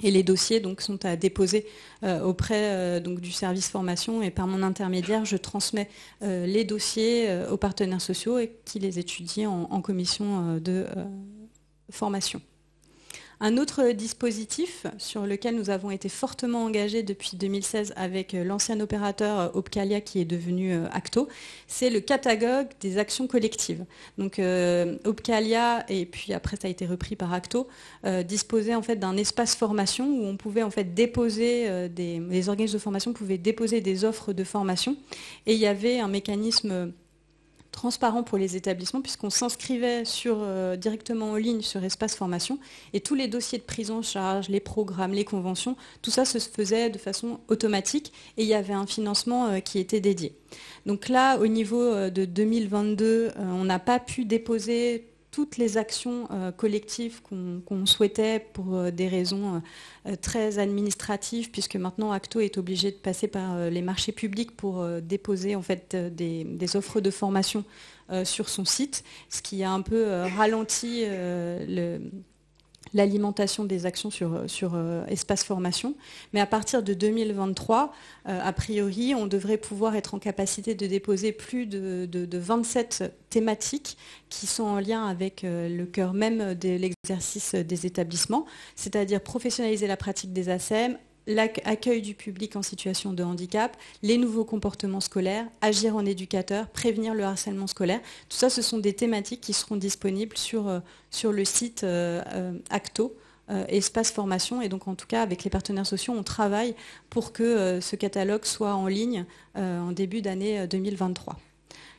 Speaker 3: Et les dossiers donc, sont à déposer auprès donc, du service formation et par mon intermédiaire, je transmets les dossiers aux partenaires sociaux et qui les étudient en commission de formation. Un autre dispositif sur lequel nous avons été fortement engagés depuis 2016 avec l'ancien opérateur Opcalia qui est devenu Acto, c'est le catalogue des actions collectives. Donc Opcalia, et puis après ça a été repris par Acto, disposait en fait d'un espace formation où on pouvait en fait déposer, les organismes de formation pouvaient déposer des offres de formation et il y avait un mécanisme transparent pour les établissements puisqu'on s'inscrivait directement en ligne sur Espace Formation et tous les dossiers de prise en charge, les programmes, les conventions, tout ça se faisait de façon automatique et il y avait un financement qui était dédié. Donc là, au niveau de 2022, on n'a pas pu déposer toutes les actions collectives qu'on souhaitait pour des raisons très administratives, puisque maintenant Acto est obligé de passer par les marchés publics pour déposer en fait, des offres de formation sur son site, ce qui a un peu ralenti l'alimentation des actions sur Espace Formation. Mais à partir de 2023, a priori, on devrait pouvoir être en capacité de déposer plus de 27 thématiques qui sont en lien avec le cœur même de l'exercice des établissements, c'est-à-dire professionnaliser la pratique des ACM, l'accueil du public en situation de handicap, les nouveaux comportements scolaires, agir en éducateur, prévenir le harcèlement scolaire. Tout ça, ce sont des thématiques qui seront disponibles sur le site Acto espace formation. Et donc, en tout cas, avec les partenaires sociaux, on travaille pour que ce catalogue soit en ligne en début d'année 2023.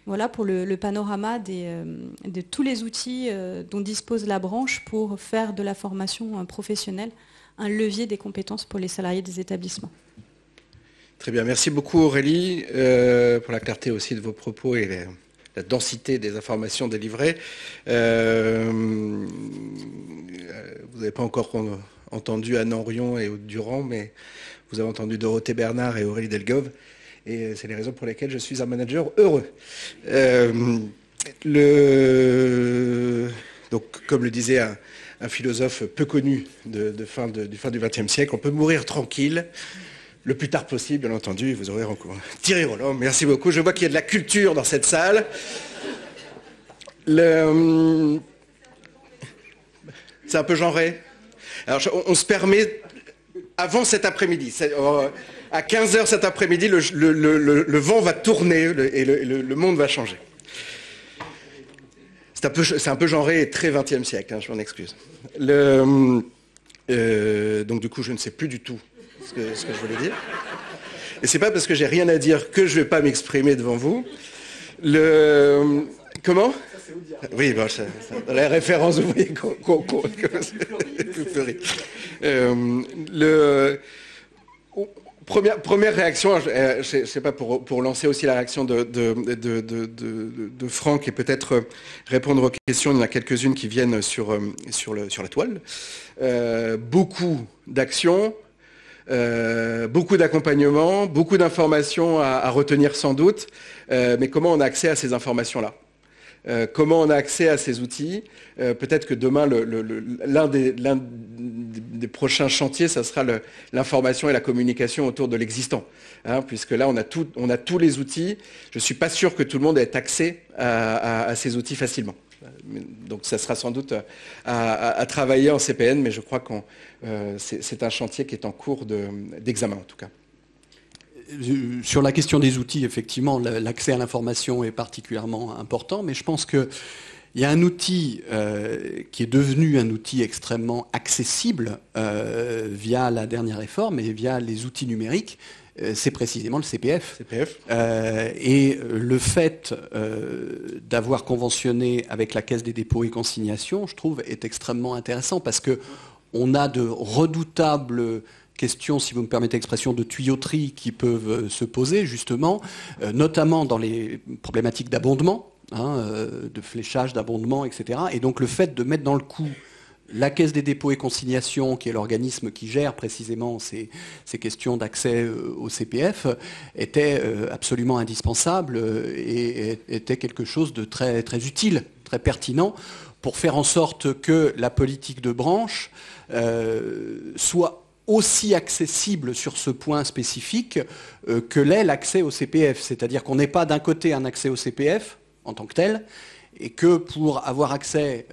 Speaker 3: Voilà pour le panorama de tous les outils dont dispose la branche pour faire de la formation professionnelle un levier des compétences pour les salariés des établissements.
Speaker 1: Très bien, merci beaucoup Aurélie pour la clarté aussi de vos propos et la densité des informations délivrées. Vous n'avez pas encore entendu Anne Henrion et Aude Durand, mais vous avez entendu Dorothée Bernard et Aurélie Delgove, et c'est les raisons pour lesquelles je suis un manager heureux. Donc, comme le disait un philosophe peu connu du fin du XXe siècle, on peut mourir tranquille, le plus tard possible, bien entendu, vous aurez recours. Thierry Roland, merci beaucoup. Je vois qu'il y a de la culture dans cette salle. C'est un peu genré. Alors, on se permet, avant cet après-midi, à 15h cet après-midi, le vent va tourner et le monde va changer. C'est un peu genré et très 20e siècle, hein, je m'en excuse. Donc du coup, je ne sais plus du tout ce que je voulais dire. Et c'est pas parce que j'ai rien à dire que je vais pas m'exprimer devant vous. Comment ? Oui, bon, dans la référence, vous voyez Première réaction, je ne sais pas, pour lancer aussi la réaction de Franck et peut-être répondre aux questions, il y en a quelques-unes qui viennent sur la toile. Beaucoup d'actions, beaucoup d'accompagnement, beaucoup d'informations à retenir sans doute, mais comment on a accès à ces informations-là ? Comment on a accès à ces outils ? Peut-être que demain, l'un des prochains chantiers, ça sera l'information et la communication autour de l'existant. Hein, puisque là, on a tous les outils. Je ne suis pas sûr que tout le monde ait accès à ces outils facilement. Donc ça sera sans doute à travailler en CPN, mais je crois que c'est un chantier qui est en cours d'examen en tout cas.
Speaker 2: Sur la question des outils, effectivement, l'accès à l'information est particulièrement important, mais je pense qu'il y a un outil qui est devenu un outil extrêmement accessible via la dernière réforme et via les outils numériques, c'est précisément le CPF. Et le fait d'avoir conventionné avec la Caisse des dépôts et consignations, je trouve, est extrêmement intéressant parce qu'on a de redoutables questions, si vous me permettez l'expression, de tuyauterie qui peuvent se poser, justement, notamment dans les problématiques d'abondement, de fléchage, d'abondement, etc. Et donc le fait de mettre dans le coup la Caisse des dépôts et consignations, qui est l'organisme qui gère précisément ces questions d'accès au CPF, était absolument indispensable et était quelque chose de très, très utile, très pertinent, pour faire en sorte que la politique de branche soit aussi accessible sur ce point spécifique que l'est l'accès au CPF. C'est-à-dire qu'on n'ait pas d'un côté un accès au CPF en tant que tel, et que pour avoir accès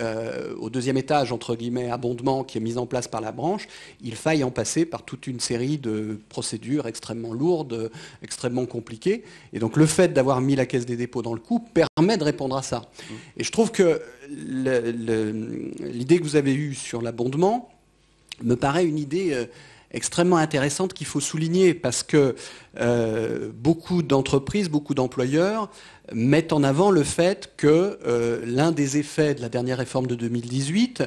Speaker 2: au deuxième étage, entre guillemets, abondement qui est mis en place par la branche, il faille en passer par toute une série de procédures extrêmement lourdes, extrêmement compliquées. Et donc le fait d'avoir mis la Caisse des dépôts dans le coup permet de répondre à ça. Et je trouve que l'idée que vous avez eue sur l'abondement me paraît une idée extrêmement intéressante qu'il faut souligner parce que beaucoup d'entreprises, beaucoup d'employeurs mettent en avant le fait que l'un des effets de la dernière réforme de 2018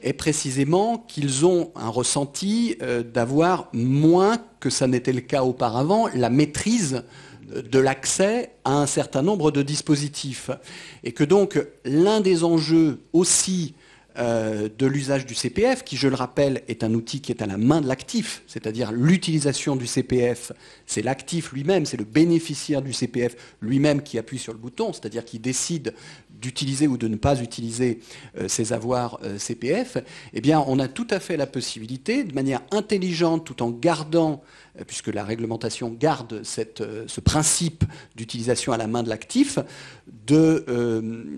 Speaker 2: est précisément qu'ils ont un ressenti d'avoir moins que ça n'était le cas auparavant, la maîtrise de l'accès à un certain nombre de dispositifs. Et que donc l'un des enjeux aussi de l'usage du CPF, qui, je le rappelle, est un outil qui est à la main de l'actif, c'est-à-dire l'utilisation du CPF, c'est l'actif lui-même, c'est le bénéficiaire du CPF lui-même qui appuie sur le bouton, c'est-à-dire qui décide d'utiliser ou de ne pas utiliser ses avoirs CPF, eh bien, on a tout à fait la possibilité, de manière intelligente, tout en gardant, puisque la réglementation garde ce principe d'utilisation à la main de l'actif, de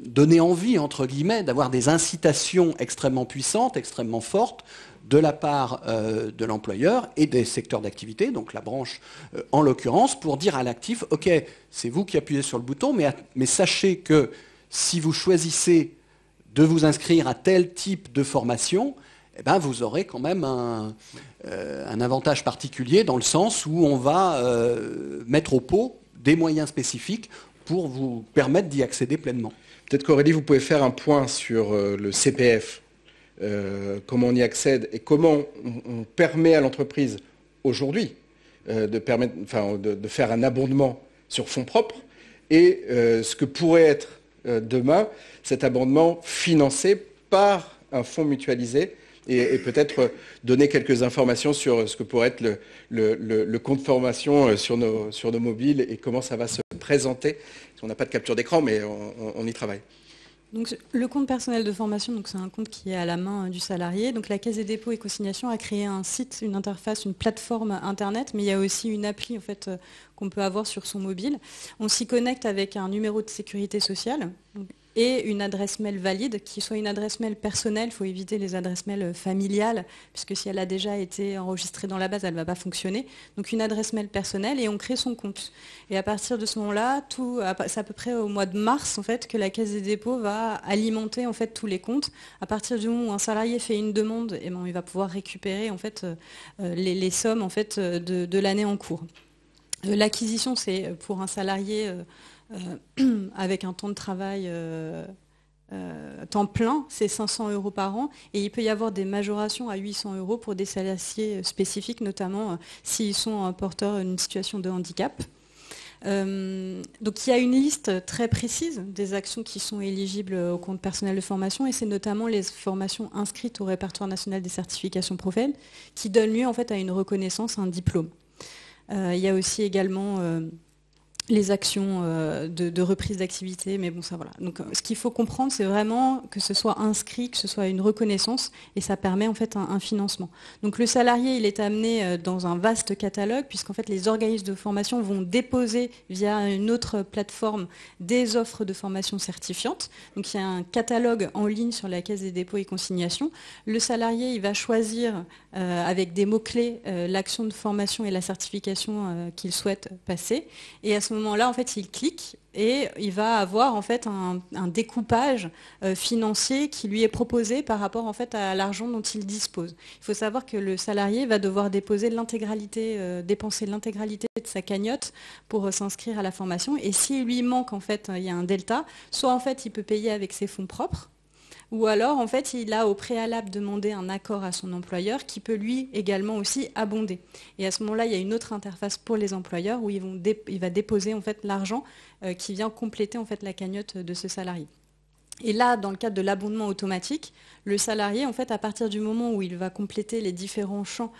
Speaker 2: donner envie, entre guillemets, d'avoir des incitations extrêmement puissantes, extrêmement fortes, de la part de l'employeur et des secteurs d'activité, donc la branche en l'occurrence, pour dire à l'actif, OK, c'est vous qui appuyez sur le bouton, mais sachez que si vous choisissez de vous inscrire à tel type de formation, eh ben, vous aurez quand même un avantage particulier dans le sens où on va mettre au pot des moyens spécifiques pour vous permettre d'y accéder pleinement.
Speaker 1: Peut-être qu'Aurélie, vous pouvez faire un point sur le CPF, comment on y accède et comment on permet à l'entreprise aujourd'hui de faire un abondement sur fonds propres et ce que pourrait être demain cet abondement financé par un fonds mutualisé et peut-être donner quelques informations sur ce que pourrait être le compte formation sur nos mobiles et comment ça va se présenter. On n'a pas de capture d'écran, mais on y travaille.
Speaker 3: Donc, le compte personnel de formation, donc c'est un compte qui est à la main du salarié. Donc, la Caisse des dépôts et consignations a créé un site, une interface, une plateforme Internet, mais il y a aussi une appli en fait, qu'on peut avoir sur son mobile. On s'y connecte avec un numéro de sécurité sociale et une adresse mail valide, qui soit une adresse mail personnelle. Il faut éviter les adresses mail familiales, puisque si elle a déjà été enregistrée dans la base, elle ne va pas fonctionner. Donc une adresse mail personnelle et on crée son compte. Et à partir de ce moment-là, c'est à peu près au mois de mars en fait, que la Caisse des dépôts va alimenter en fait, tous les comptes. À partir du moment où un salarié fait une demande, eh ben, il va pouvoir récupérer en fait, les sommes en fait, de l'année en cours. L'acquisition, c'est pour un salarié avec un temps de travail temps plein, c'est 500 € par an. Et il peut y avoir des majorations à 800 € pour des salariés spécifiques, notamment s'ils sont porteurs d'une situation de handicap. Donc il y a une liste très précise des actions qui sont éligibles au compte personnel de formation et c'est notamment les formations inscrites au répertoire national des certifications professionnelles qui donnent lieu en fait à une reconnaissance, un diplôme. Il y a aussi également les actions de reprise d'activité, mais bon, ça voilà. Donc, ce qu'il faut comprendre, c'est vraiment que ce soit inscrit, que ce soit une reconnaissance, et ça permet en fait un financement. Donc, le salarié, il est amené dans un vaste catalogue, puisqu'en fait, les organismes de formation vont déposer via une autre plateforme des offres de formation certifiantes. Donc, il y a un catalogue en ligne sur la Caisse des dépôts et consignations. Le salarié, il va choisir avec des mots-clés l'action de formation et la certification qu'il souhaite passer, et à ce moment-là, en fait, il clique et il va avoir en fait un découpage financier qui lui est proposé par rapport en fait à l'argent dont il dispose. Il faut savoir que le salarié va devoir déposer dépenser l'intégralité de sa cagnotte pour s'inscrire à la formation. Et s'il lui manque en fait, il y a un delta, soit en fait il peut payer avec ses fonds propres. Ou alors, en fait, il a au préalable demandé un accord à son employeur qui peut lui également aussi abonder. Et à ce moment-là, il y a une autre interface pour les employeurs où il va déposer en fait l'argent qui vient compléter en fait la cagnotte de ce salarié. Et là, dans le cadre de l'abondement automatique, le salarié, en fait, à partir du moment où il va compléter les différents champs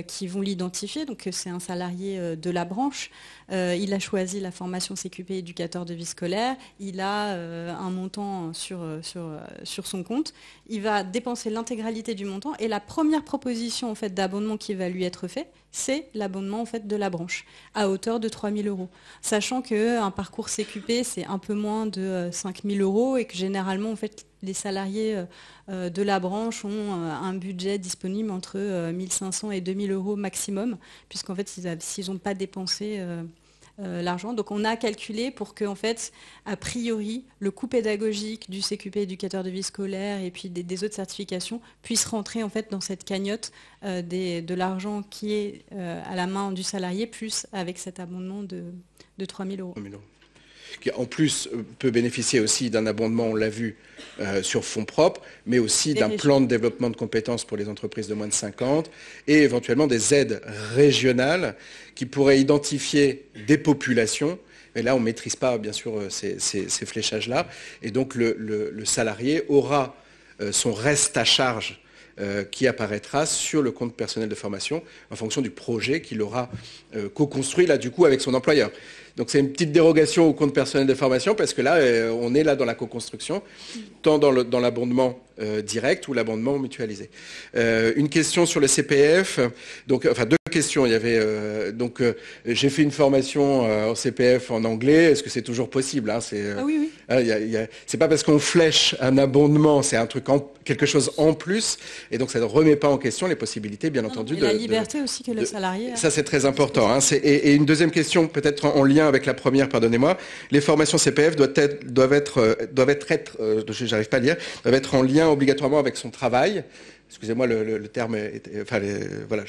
Speaker 3: qui vont l'identifier, donc c'est un salarié de la branche, il a choisi la formation CQP éducateur de vie scolaire, il a un montant sur son compte, il va dépenser l'intégralité du montant et la première proposition en fait, d'abondement qui va lui être faite, c'est l'abondement en fait, de la branche, à hauteur de 3 000 €. Sachant qu'un parcours CQP, c'est un peu moins de 5 000 € et que généralement, en fait, les salariés de la branche ont un budget disponible entre 1 500 et 2 000 € maximum, puisqu'en fait, s'ils n'ont pas dépensé l'argent. Donc on a calculé pour que, en fait, a priori, le coût pédagogique du CQP éducateur de vie scolaire et puis des autres certifications puisse rentrer en fait dans cette cagnotte de l'argent qui est à la main du salarié, plus avec cet abondement de 3 000 €.
Speaker 1: Qui en plus peut bénéficier aussi d'un abondement, on l'a vu, sur fonds propres, mais aussi d'un plan de développement de compétences pour les entreprises de moins de 50 et éventuellement des aides régionales qui pourraient identifier des populations. Mais là, on ne maîtrise pas, bien sûr, ces fléchages-là. Et donc, le salarié aura son reste à charge qui apparaîtra sur le compte personnel de formation en fonction du projet qu'il aura co-construit, là, du coup, avec son employeur. Donc c'est une petite dérogation au compte personnel de formation parce que là, on est là dans la co-construction, tant dans l'abondement direct ou l'abondement mutualisé. Une question sur le CPF, donc, enfin deux questions. Il y avait j'ai fait une formation en CPF en anglais. Est-ce que c'est toujours possible hein,
Speaker 3: oui.
Speaker 1: C'est pas parce qu'on flèche un abondement, c'est un truc quelque chose en plus, et donc ça ne remet pas en question les possibilités, bien entendu.
Speaker 3: Et la liberté aussi que le salarié a.
Speaker 1: Ça c'est très important. Hein, et une deuxième question, peut-être en lien avec la première, pardonnez-moi. Les formations CPF doivent être en lien obligatoirement avec son travail. Excusez-moi, le terme était... Enfin, voilà,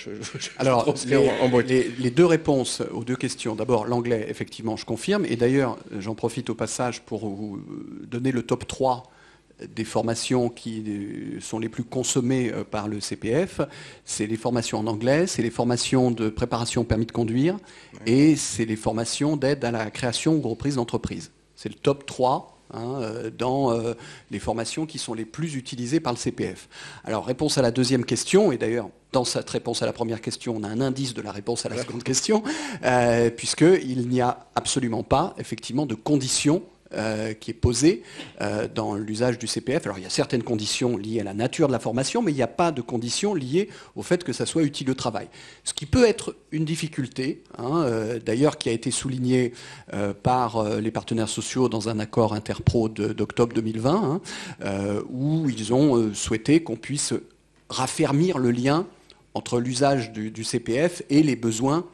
Speaker 2: alors,
Speaker 1: transmets en brut.
Speaker 2: Les deux réponses aux deux questions. D'abord, l'anglais, effectivement, je confirme. Et d'ailleurs, j'en profite au passage pour vous donner le top 3 des formations qui sont les plus consommées par le CPF. C'est les formations en anglais, c'est les formations de préparation au permis de conduire, et c'est les formations d'aide à la création ou reprise d'entreprise. C'est le top 3 dans les formations qui sont les plus utilisées par le CPF. Alors, réponse à la deuxième question, et d'ailleurs, dans cette réponse à la première question, on a un indice de la réponse à la seconde question, puisqu'il n'y a absolument pas, effectivement, de conditions qui est posée dans l'usage du CPF. Alors il y a certaines conditions liées à la nature de la formation, mais il n'y a pas de conditions liées au fait que ça soit utile au travail. Ce qui peut être une difficulté, d'ailleurs qui a été souligné par les partenaires sociaux dans un accord interpro d'octobre 2020, où ils ont souhaité qu'on puisse raffermir le lien entre l'usage du CPF et les besoins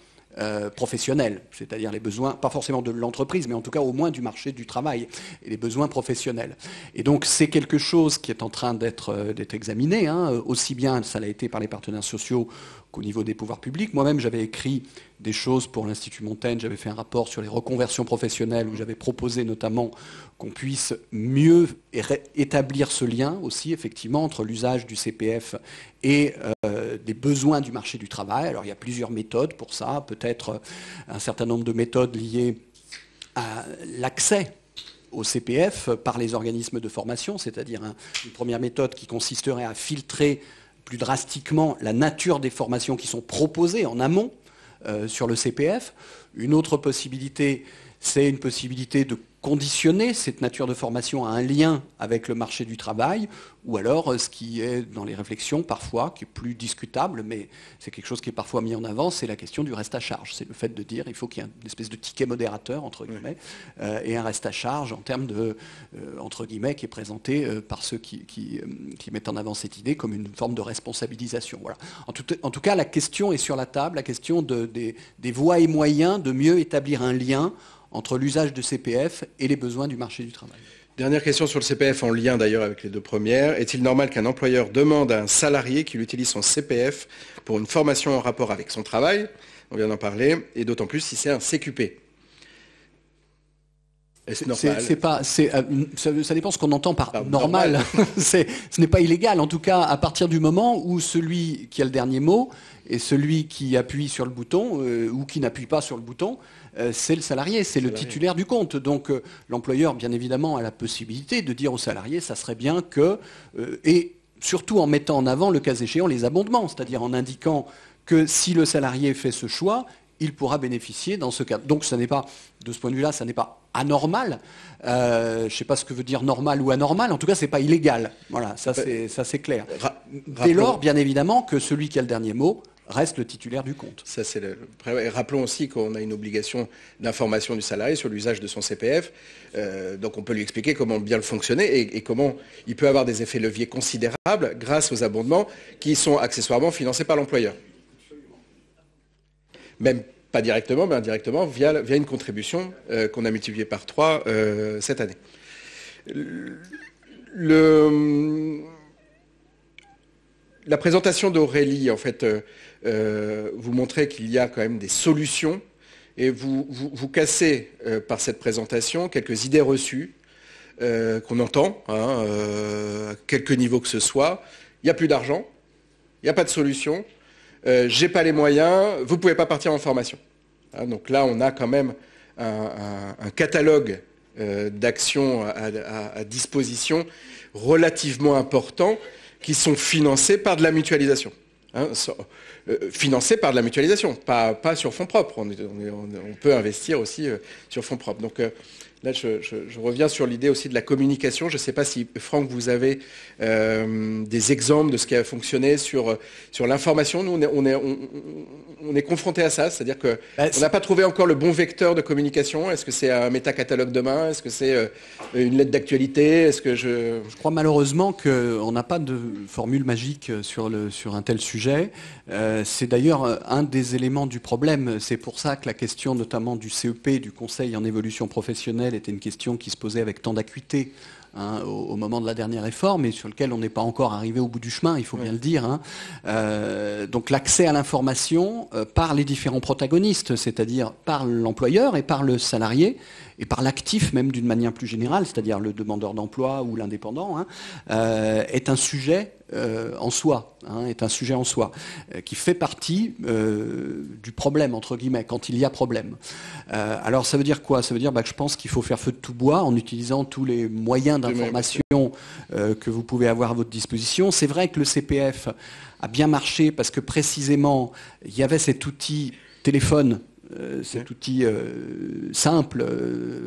Speaker 2: professionnels, c'est-à-dire les besoins, pas forcément de l'entreprise, mais en tout cas au moins du marché du travail, et les besoins professionnels. Et donc c'est quelque chose qui est en train d'être examiné, aussi bien ça l'a été par les partenaires sociaux qu'au niveau des pouvoirs publics. Moi-même, j'avais écrit des choses pour l'Institut Montaigne, j'avais fait un rapport sur les reconversions professionnelles, où j'avais proposé notamment qu'on puisse mieux établir ce lien aussi, effectivement, entre l'usage du CPF et des besoins du marché du travail. Alors il y a plusieurs méthodes pour ça, peut-être un certain nombre de méthodes liées à l'accès au CPF par les organismes de formation, c'est-à-dire une première méthode qui consisterait à filtrer plus drastiquement la nature des formations qui sont proposées en amont sur le CPF. Une autre possibilité, c'est une possibilité de conditionner cette nature de formation à un lien avec le marché du travail, ou alors ce qui est dans les réflexions parfois, qui est plus discutable, mais c'est quelque chose qui est parfois mis en avant, c'est la question du reste à charge. C'est le fait de dire qu'il faut qu'il y ait une espèce de ticket modérateur, entre guillemets, et un reste à charge en termes de, entre guillemets, qui est présenté par ceux qui mettent en avant cette idée comme une forme de responsabilisation. Voilà. En tout cas, la question est sur la table, la question des voies et moyens de mieux établir un lien entre l'usage de CPF et les besoins du marché du travail.
Speaker 1: Dernière question sur le CPF, en lien d'ailleurs avec les deux premières. Est-il normal qu'un employeur demande à un salarié qu'il utilise son CPF pour une formation en rapport avec son travail? On vient d'en parler, et d'autant plus si c'est un CQP. Est-ce normal?
Speaker 2: Ça dépend ce qu'on entend par normal. Ce n'est pas illégal, en tout cas, à partir du moment où celui qui a le dernier mot et celui qui appuie sur le bouton ou qui n'appuie pas sur le bouton, c'est le salarié, c'est le titulaire du compte. Donc l'employeur, bien évidemment, a la possibilité de dire au salarié, ça serait bien que... et surtout en mettant en avant, le cas échéant, les abondements, c'est-à-dire en indiquant que si le salarié fait ce choix, il pourra bénéficier dans ce cadre. Donc ça n'est pas, de ce point de vue-là, ça n'est pas anormal. Je ne sais pas ce que veut dire normal ou anormal. En tout cas, ce n'est pas illégal. Voilà, ça c'est clair. Dès lors, bien évidemment, que celui qui a le dernier mot reste le titulaire du compte.
Speaker 1: Ça, rappelons aussi qu'on a une obligation d'information du salarié sur l'usage de son CPF. Donc on peut lui expliquer comment bien le fonctionner et comment il peut avoir des effets leviers considérables grâce aux abondements qui sont accessoirement financés par l'employeur. Même pas directement, mais indirectement, via une contribution qu'on a multipliée par 3 cette année. La présentation d'Aurélie, en fait, vous montrait qu'il y a quand même des solutions et vous cassez par cette présentation quelques idées reçues qu'on entend, à quelques niveaux que ce soit. Il n'y a plus d'argent, il n'y a pas de solution. J'ai pas les moyens, vous ne pouvez pas partir en formation. Donc là, on a quand même un catalogue d'actions à disposition relativement important qui sont financés par de la mutualisation. Financés par de la mutualisation, pas sur fonds propres. On peut investir aussi sur fonds propres. Donc là, je reviens sur l'idée aussi de la communication. Je ne sais pas si, Franck, vous avez des exemples de ce qui a fonctionné sur l'information. Nous, on est confronté à ça, c'est-à-dire qu'on n'a pas trouvé encore le bon vecteur de communication. Est-ce que c'est un métacatalogue demain? Est-ce que c'est une lettre d'actualité? Je
Speaker 2: crois malheureusement qu'on n'a pas de formule magique sur un tel sujet. C'est d'ailleurs un des éléments du problème. C'est pour ça que la question notamment du CEP, du Conseil en évolution professionnelle, était une question qui se posait avec tant d'acuité hein, au moment de la dernière réforme, et sur lequel on n'est pas encore arrivé au bout du chemin, il faut bien le dire. Hein. Donc l'accès à l'information par les différents protagonistes, c'est-à-dire par l'employeur et par le salarié, et par l'actif même d'une manière plus générale, c'est-à-dire le demandeur d'emploi ou l'indépendant, hein, est un sujet en soi, hein, qui fait partie du problème, entre guillemets, quand il y a problème. Alors ça veut dire quoi? Ça veut dire que je pense qu'il faut faire feu de tout bois en utilisant tous les moyens d'information que vous pouvez avoir à votre disposition. C'est vrai que le CPF a bien marché parce que précisément, il y avait cet outil téléphone, cet outil simple,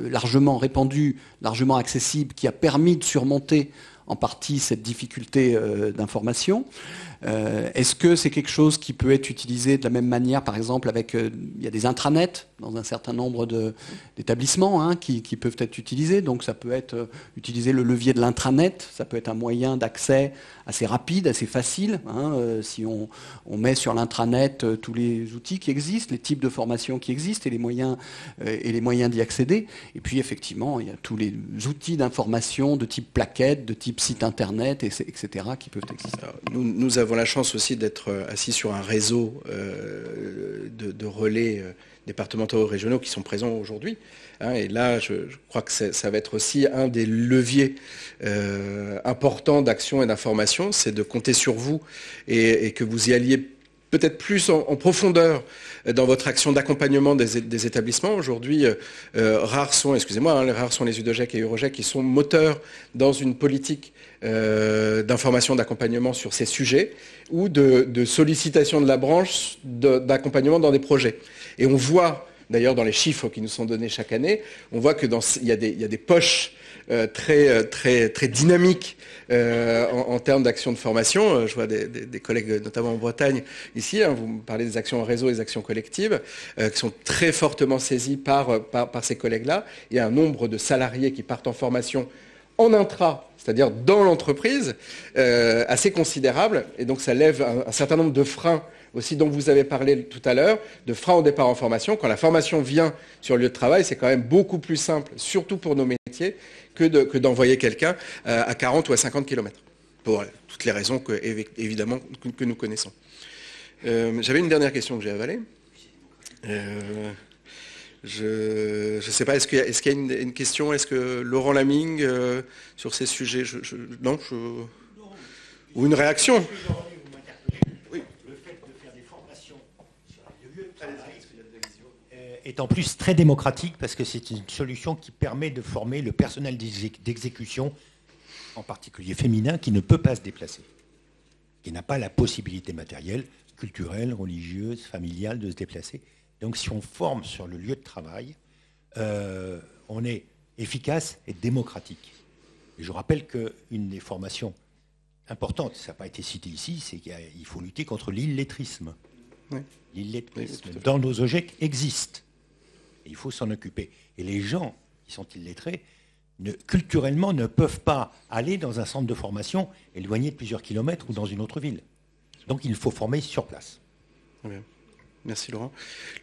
Speaker 2: largement répandu, largement accessible, qui a permis de surmonter en partie cette difficulté d'information. Est-ce que c'est quelque chose qui peut être utilisé de la même manière, par exemple, avec il y a des intranets dans un certain nombre d'établissements hein, qui peuvent être utilisés. Donc ça peut être utiliser le levier de l'intranet, ça peut être un moyen d'accès assez rapide, assez facile. Hein, si on met sur l'intranet tous les outils qui existent, les types de formations qui existent et les moyens d'y accéder. Et puis effectivement, il y a tous les outils d'information de type plaquette, de type site internet, etc. qui peuvent exister.
Speaker 1: Alors, nous avons la chance aussi d'être assis sur un réseau de relais départementaux et régionaux qui sont présents aujourd'hui. Hein, et là, je crois que ça va être aussi un des leviers importants d'action et d'information, c'est de compter sur vous et que vous y alliez peut-être plus en profondeur dans votre action d'accompagnement des établissements. Aujourd'hui, rares sont les UDOGEC et Eurogec qui sont moteurs dans une politique d'information, d'accompagnement sur ces sujets ou de sollicitation de la branche d'accompagnement dans des projets. Et on voit, d'ailleurs dans les chiffres qui nous sont donnés chaque année, on voit qu'il y a des poches très dynamiques en termes d'actions de formation. Je vois des collègues, notamment en Bretagne, ici, hein, vous me parlez des actions en réseau et des actions collectives, qui sont très fortement saisies par ces collègues-là. Il y a un nombre de salariés qui partent en formation en intra, c'est-à-dire dans l'entreprise, assez considérable. Et donc ça lève un certain nombre de freins aussi dont vous avez parlé tout à l'heure, de freins au départ en formation. Quand la formation vient sur le lieu de travail, c'est quand même beaucoup plus simple, surtout pour nos métiers, que d'envoyer quelqu'un à 40 ou à 50 km, pour toutes les raisons évidemment que nous connaissons. J'avais une dernière question que j'ai avalée. Je ne sais pas, est-ce qu'il y a une question? Est-ce que Laurent Laming, sur ces sujets, ou une réaction?
Speaker 4: Est en plus très démocratique parce que c'est une solution qui permet de former le personnel d'exécution, en particulier féminin, qui ne peut pas se déplacer, qui n'a pas la possibilité matérielle, culturelle, religieuse, familiale de se déplacer. Donc si on forme sur le lieu de travail, on est efficace et démocratique. Et je rappelle qu'une des formations importantes, ça n'a pas été cité ici, c'est qu'il faut lutter contre l'illettrisme. Oui. L'illettrisme dans nos OGEC existe. Et il faut s'en occuper. Et les gens qui sont illettrés, culturellement, ne peuvent pas aller dans un centre de formation éloigné de plusieurs kilomètres ou dans une autre ville. Donc il faut former sur place.
Speaker 1: Très bien. Merci Laurent.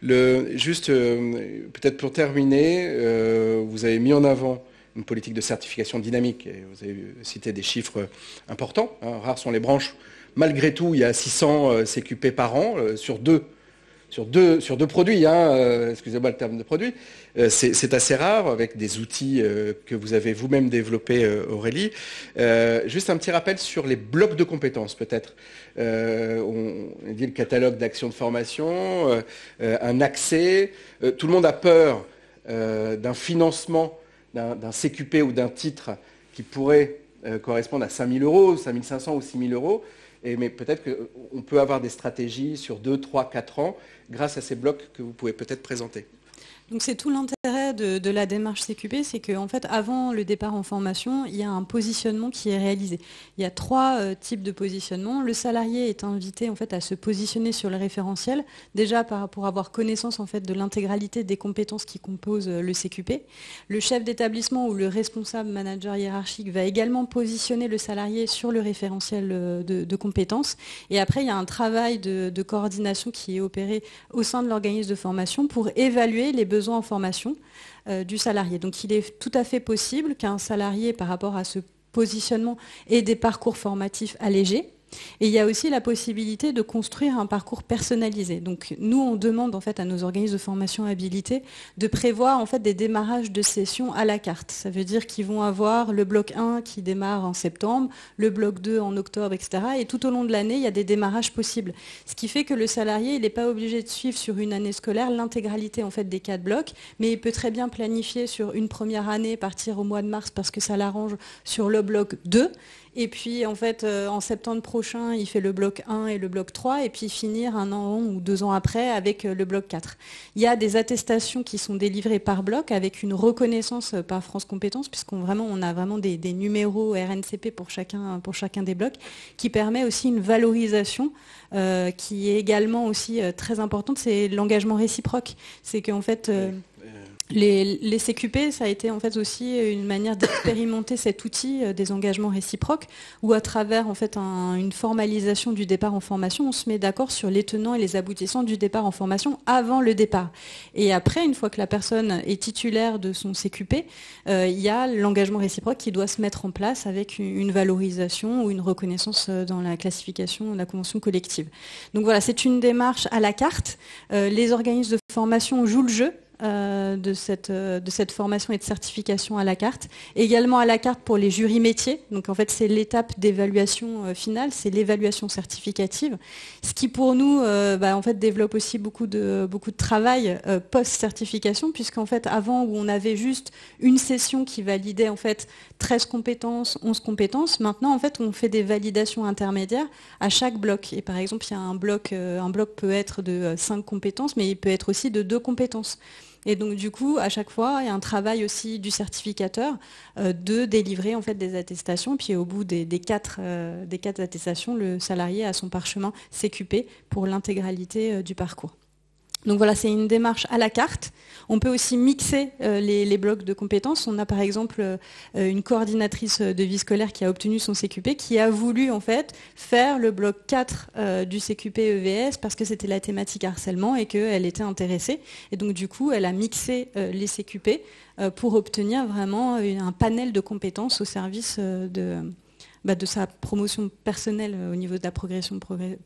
Speaker 1: Juste, peut-être pour terminer, vous avez mis en avant une politique de certification dynamique. Et vous avez cité des chiffres importants. Hein. Rares sont les branches. Malgré tout, il y a 600 CQP par an sur deux produits, hein, excusez-moi le terme de produit, c'est assez rare avec des outils que vous avez vous-même développés, Aurélie. Juste un petit rappel sur les blocs de compétences peut-être. On dit le catalogue d'actions de formation, un accès. Tout le monde a peur d'un financement d'un CQP ou d'un titre qui pourrait correspondre à 5 000 euros, 5 500 ou 6 000 euros. Mais peut-être qu'on peut avoir des stratégies sur 2, 3, 4 ans grâce à ces blocs que vous pouvez peut-être présenter.
Speaker 3: Donc c'est tout l'intérêt de la démarche CQP, c'est qu'en fait, avant le départ en formation, il y a un positionnement qui est réalisé. Il y a 3 types de positionnement. Le salarié est invité en fait à se positionner sur le référentiel, déjà pour avoir connaissance en fait de l'intégralité des compétences qui composent le CQP. Le chef d'établissement ou le responsable manager hiérarchique va également positionner le salarié sur le référentiel de compétences. Et après, il y a un travail de coordination qui est opéré au sein de l'organisme de formation pour évaluer les besoins en formation du salarié. Donc il est tout à fait possible qu'un salarié, par rapport à ce positionnement, ait des parcours formatifs allégés. Et il y a aussi la possibilité de construire un parcours personnalisé. Donc nous, on demande en fait à nos organismes de formation habilités de prévoir en fait des démarrages de sessions à la carte. Ça veut dire qu'ils vont avoir le bloc 1 qui démarre en septembre, le bloc 2 en octobre, etc. Et tout au long de l'année, il y a des démarrages possibles. Ce qui fait que le salarié, il n'est pas obligé de suivre sur une année scolaire l'intégralité en fait des 4 blocs, mais il peut très bien planifier sur une première année, partir au mois de mars parce que ça l'arrange sur le bloc 2. Et puis, en fait, en septembre prochain, il fait le bloc 1 et le bloc 3, et puis finir 1 an ou 2 ans après avec le bloc 4. Il y a des attestations qui sont délivrées par bloc avec une reconnaissance par France Compétences, puisqu'on a vraiment des numéros RNCP pour chacun des blocs, qui permet aussi une valorisation qui est également aussi très importante, c'est l'engagement réciproque. C'est qu'en fait... Les CQP, ça a été en fait aussi une manière d'expérimenter cet outil des engagements réciproques, où à travers en fait une formalisation du départ en formation, on se met d'accord sur les tenants et les aboutissants du départ en formation avant le départ. Et après, une fois que la personne est titulaire de son CQP, il y a l'engagement réciproque qui doit se mettre en place avec une valorisation ou une reconnaissance dans la classification de la convention collective. Donc voilà, c'est une démarche à la carte. Les organismes de formation jouent le jeu de cette formation et de certification à la carte. Également à la carte pour les jurys métiers. Donc en fait, c'est l'étape d'évaluation finale, c'est l'évaluation certificative. Ce qui pour nous en fait, développe aussi beaucoup de travail post-certification, puisqu'en fait, avant où on avait juste une session qui validait en fait 13 compétences, 11 compétences, maintenant en fait, on fait des validations intermédiaires à chaque bloc. Et par exemple, il y a un bloc peut être de 5 compétences, mais il peut être aussi de 2 compétences. Et donc du coup, à chaque fois, il y a un travail aussi du certificateur de délivrer en fait des attestations. Puis au bout des 4 attestations, le salarié a son parchemin CQP pour l'intégralité du parcours. Donc voilà, c'est une démarche à la carte. On peut aussi mixer les blocs de compétences. On a par exemple une coordinatrice de vie scolaire qui a obtenu son CQP, qui a voulu en fait faire le bloc 4 du CQP EVS parce que c'était la thématique harcèlement et qu'elle était intéressée. Et donc du coup, elle a mixé les CQP pour obtenir vraiment un panel de compétences au service de sa promotion personnelle au niveau de la progression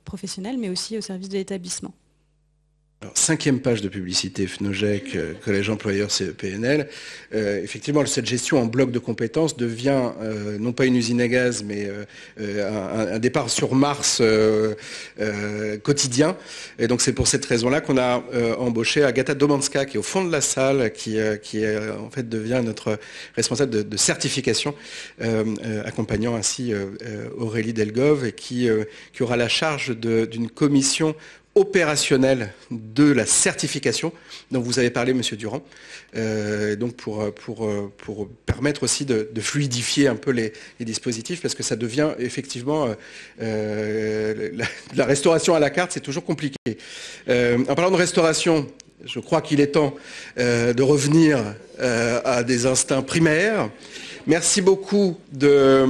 Speaker 3: professionnelle, mais aussi au service de l'établissement.
Speaker 1: Alors, 5e page de publicité FNOGEC, Collège employeur CEPNL. Effectivement, cette gestion en bloc de compétences devient non pas une usine à gaz, mais un départ sur Mars quotidien. Et donc c'est pour cette raison-là qu'on a embauché Agata Domanska, qui est au fond de la salle, qui en fait devient notre responsable de certification, accompagnant ainsi Aurélie Delgove, et qui aura la charge d'une commission opérationnel de la certification dont vous avez parlé, Monsieur Durand, donc pour permettre aussi de fluidifier un peu les dispositifs, parce que ça devient effectivement la restauration à la carte, c'est toujours compliqué. En parlant de restauration, je crois qu'il est temps de revenir à des instincts primaires. Merci beaucoup de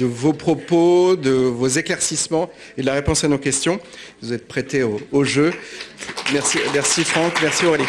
Speaker 1: vos propos, de vos éclaircissements et de la réponse à nos questions. Vous êtes prêtés au jeu. Merci Franck, merci Aurélie.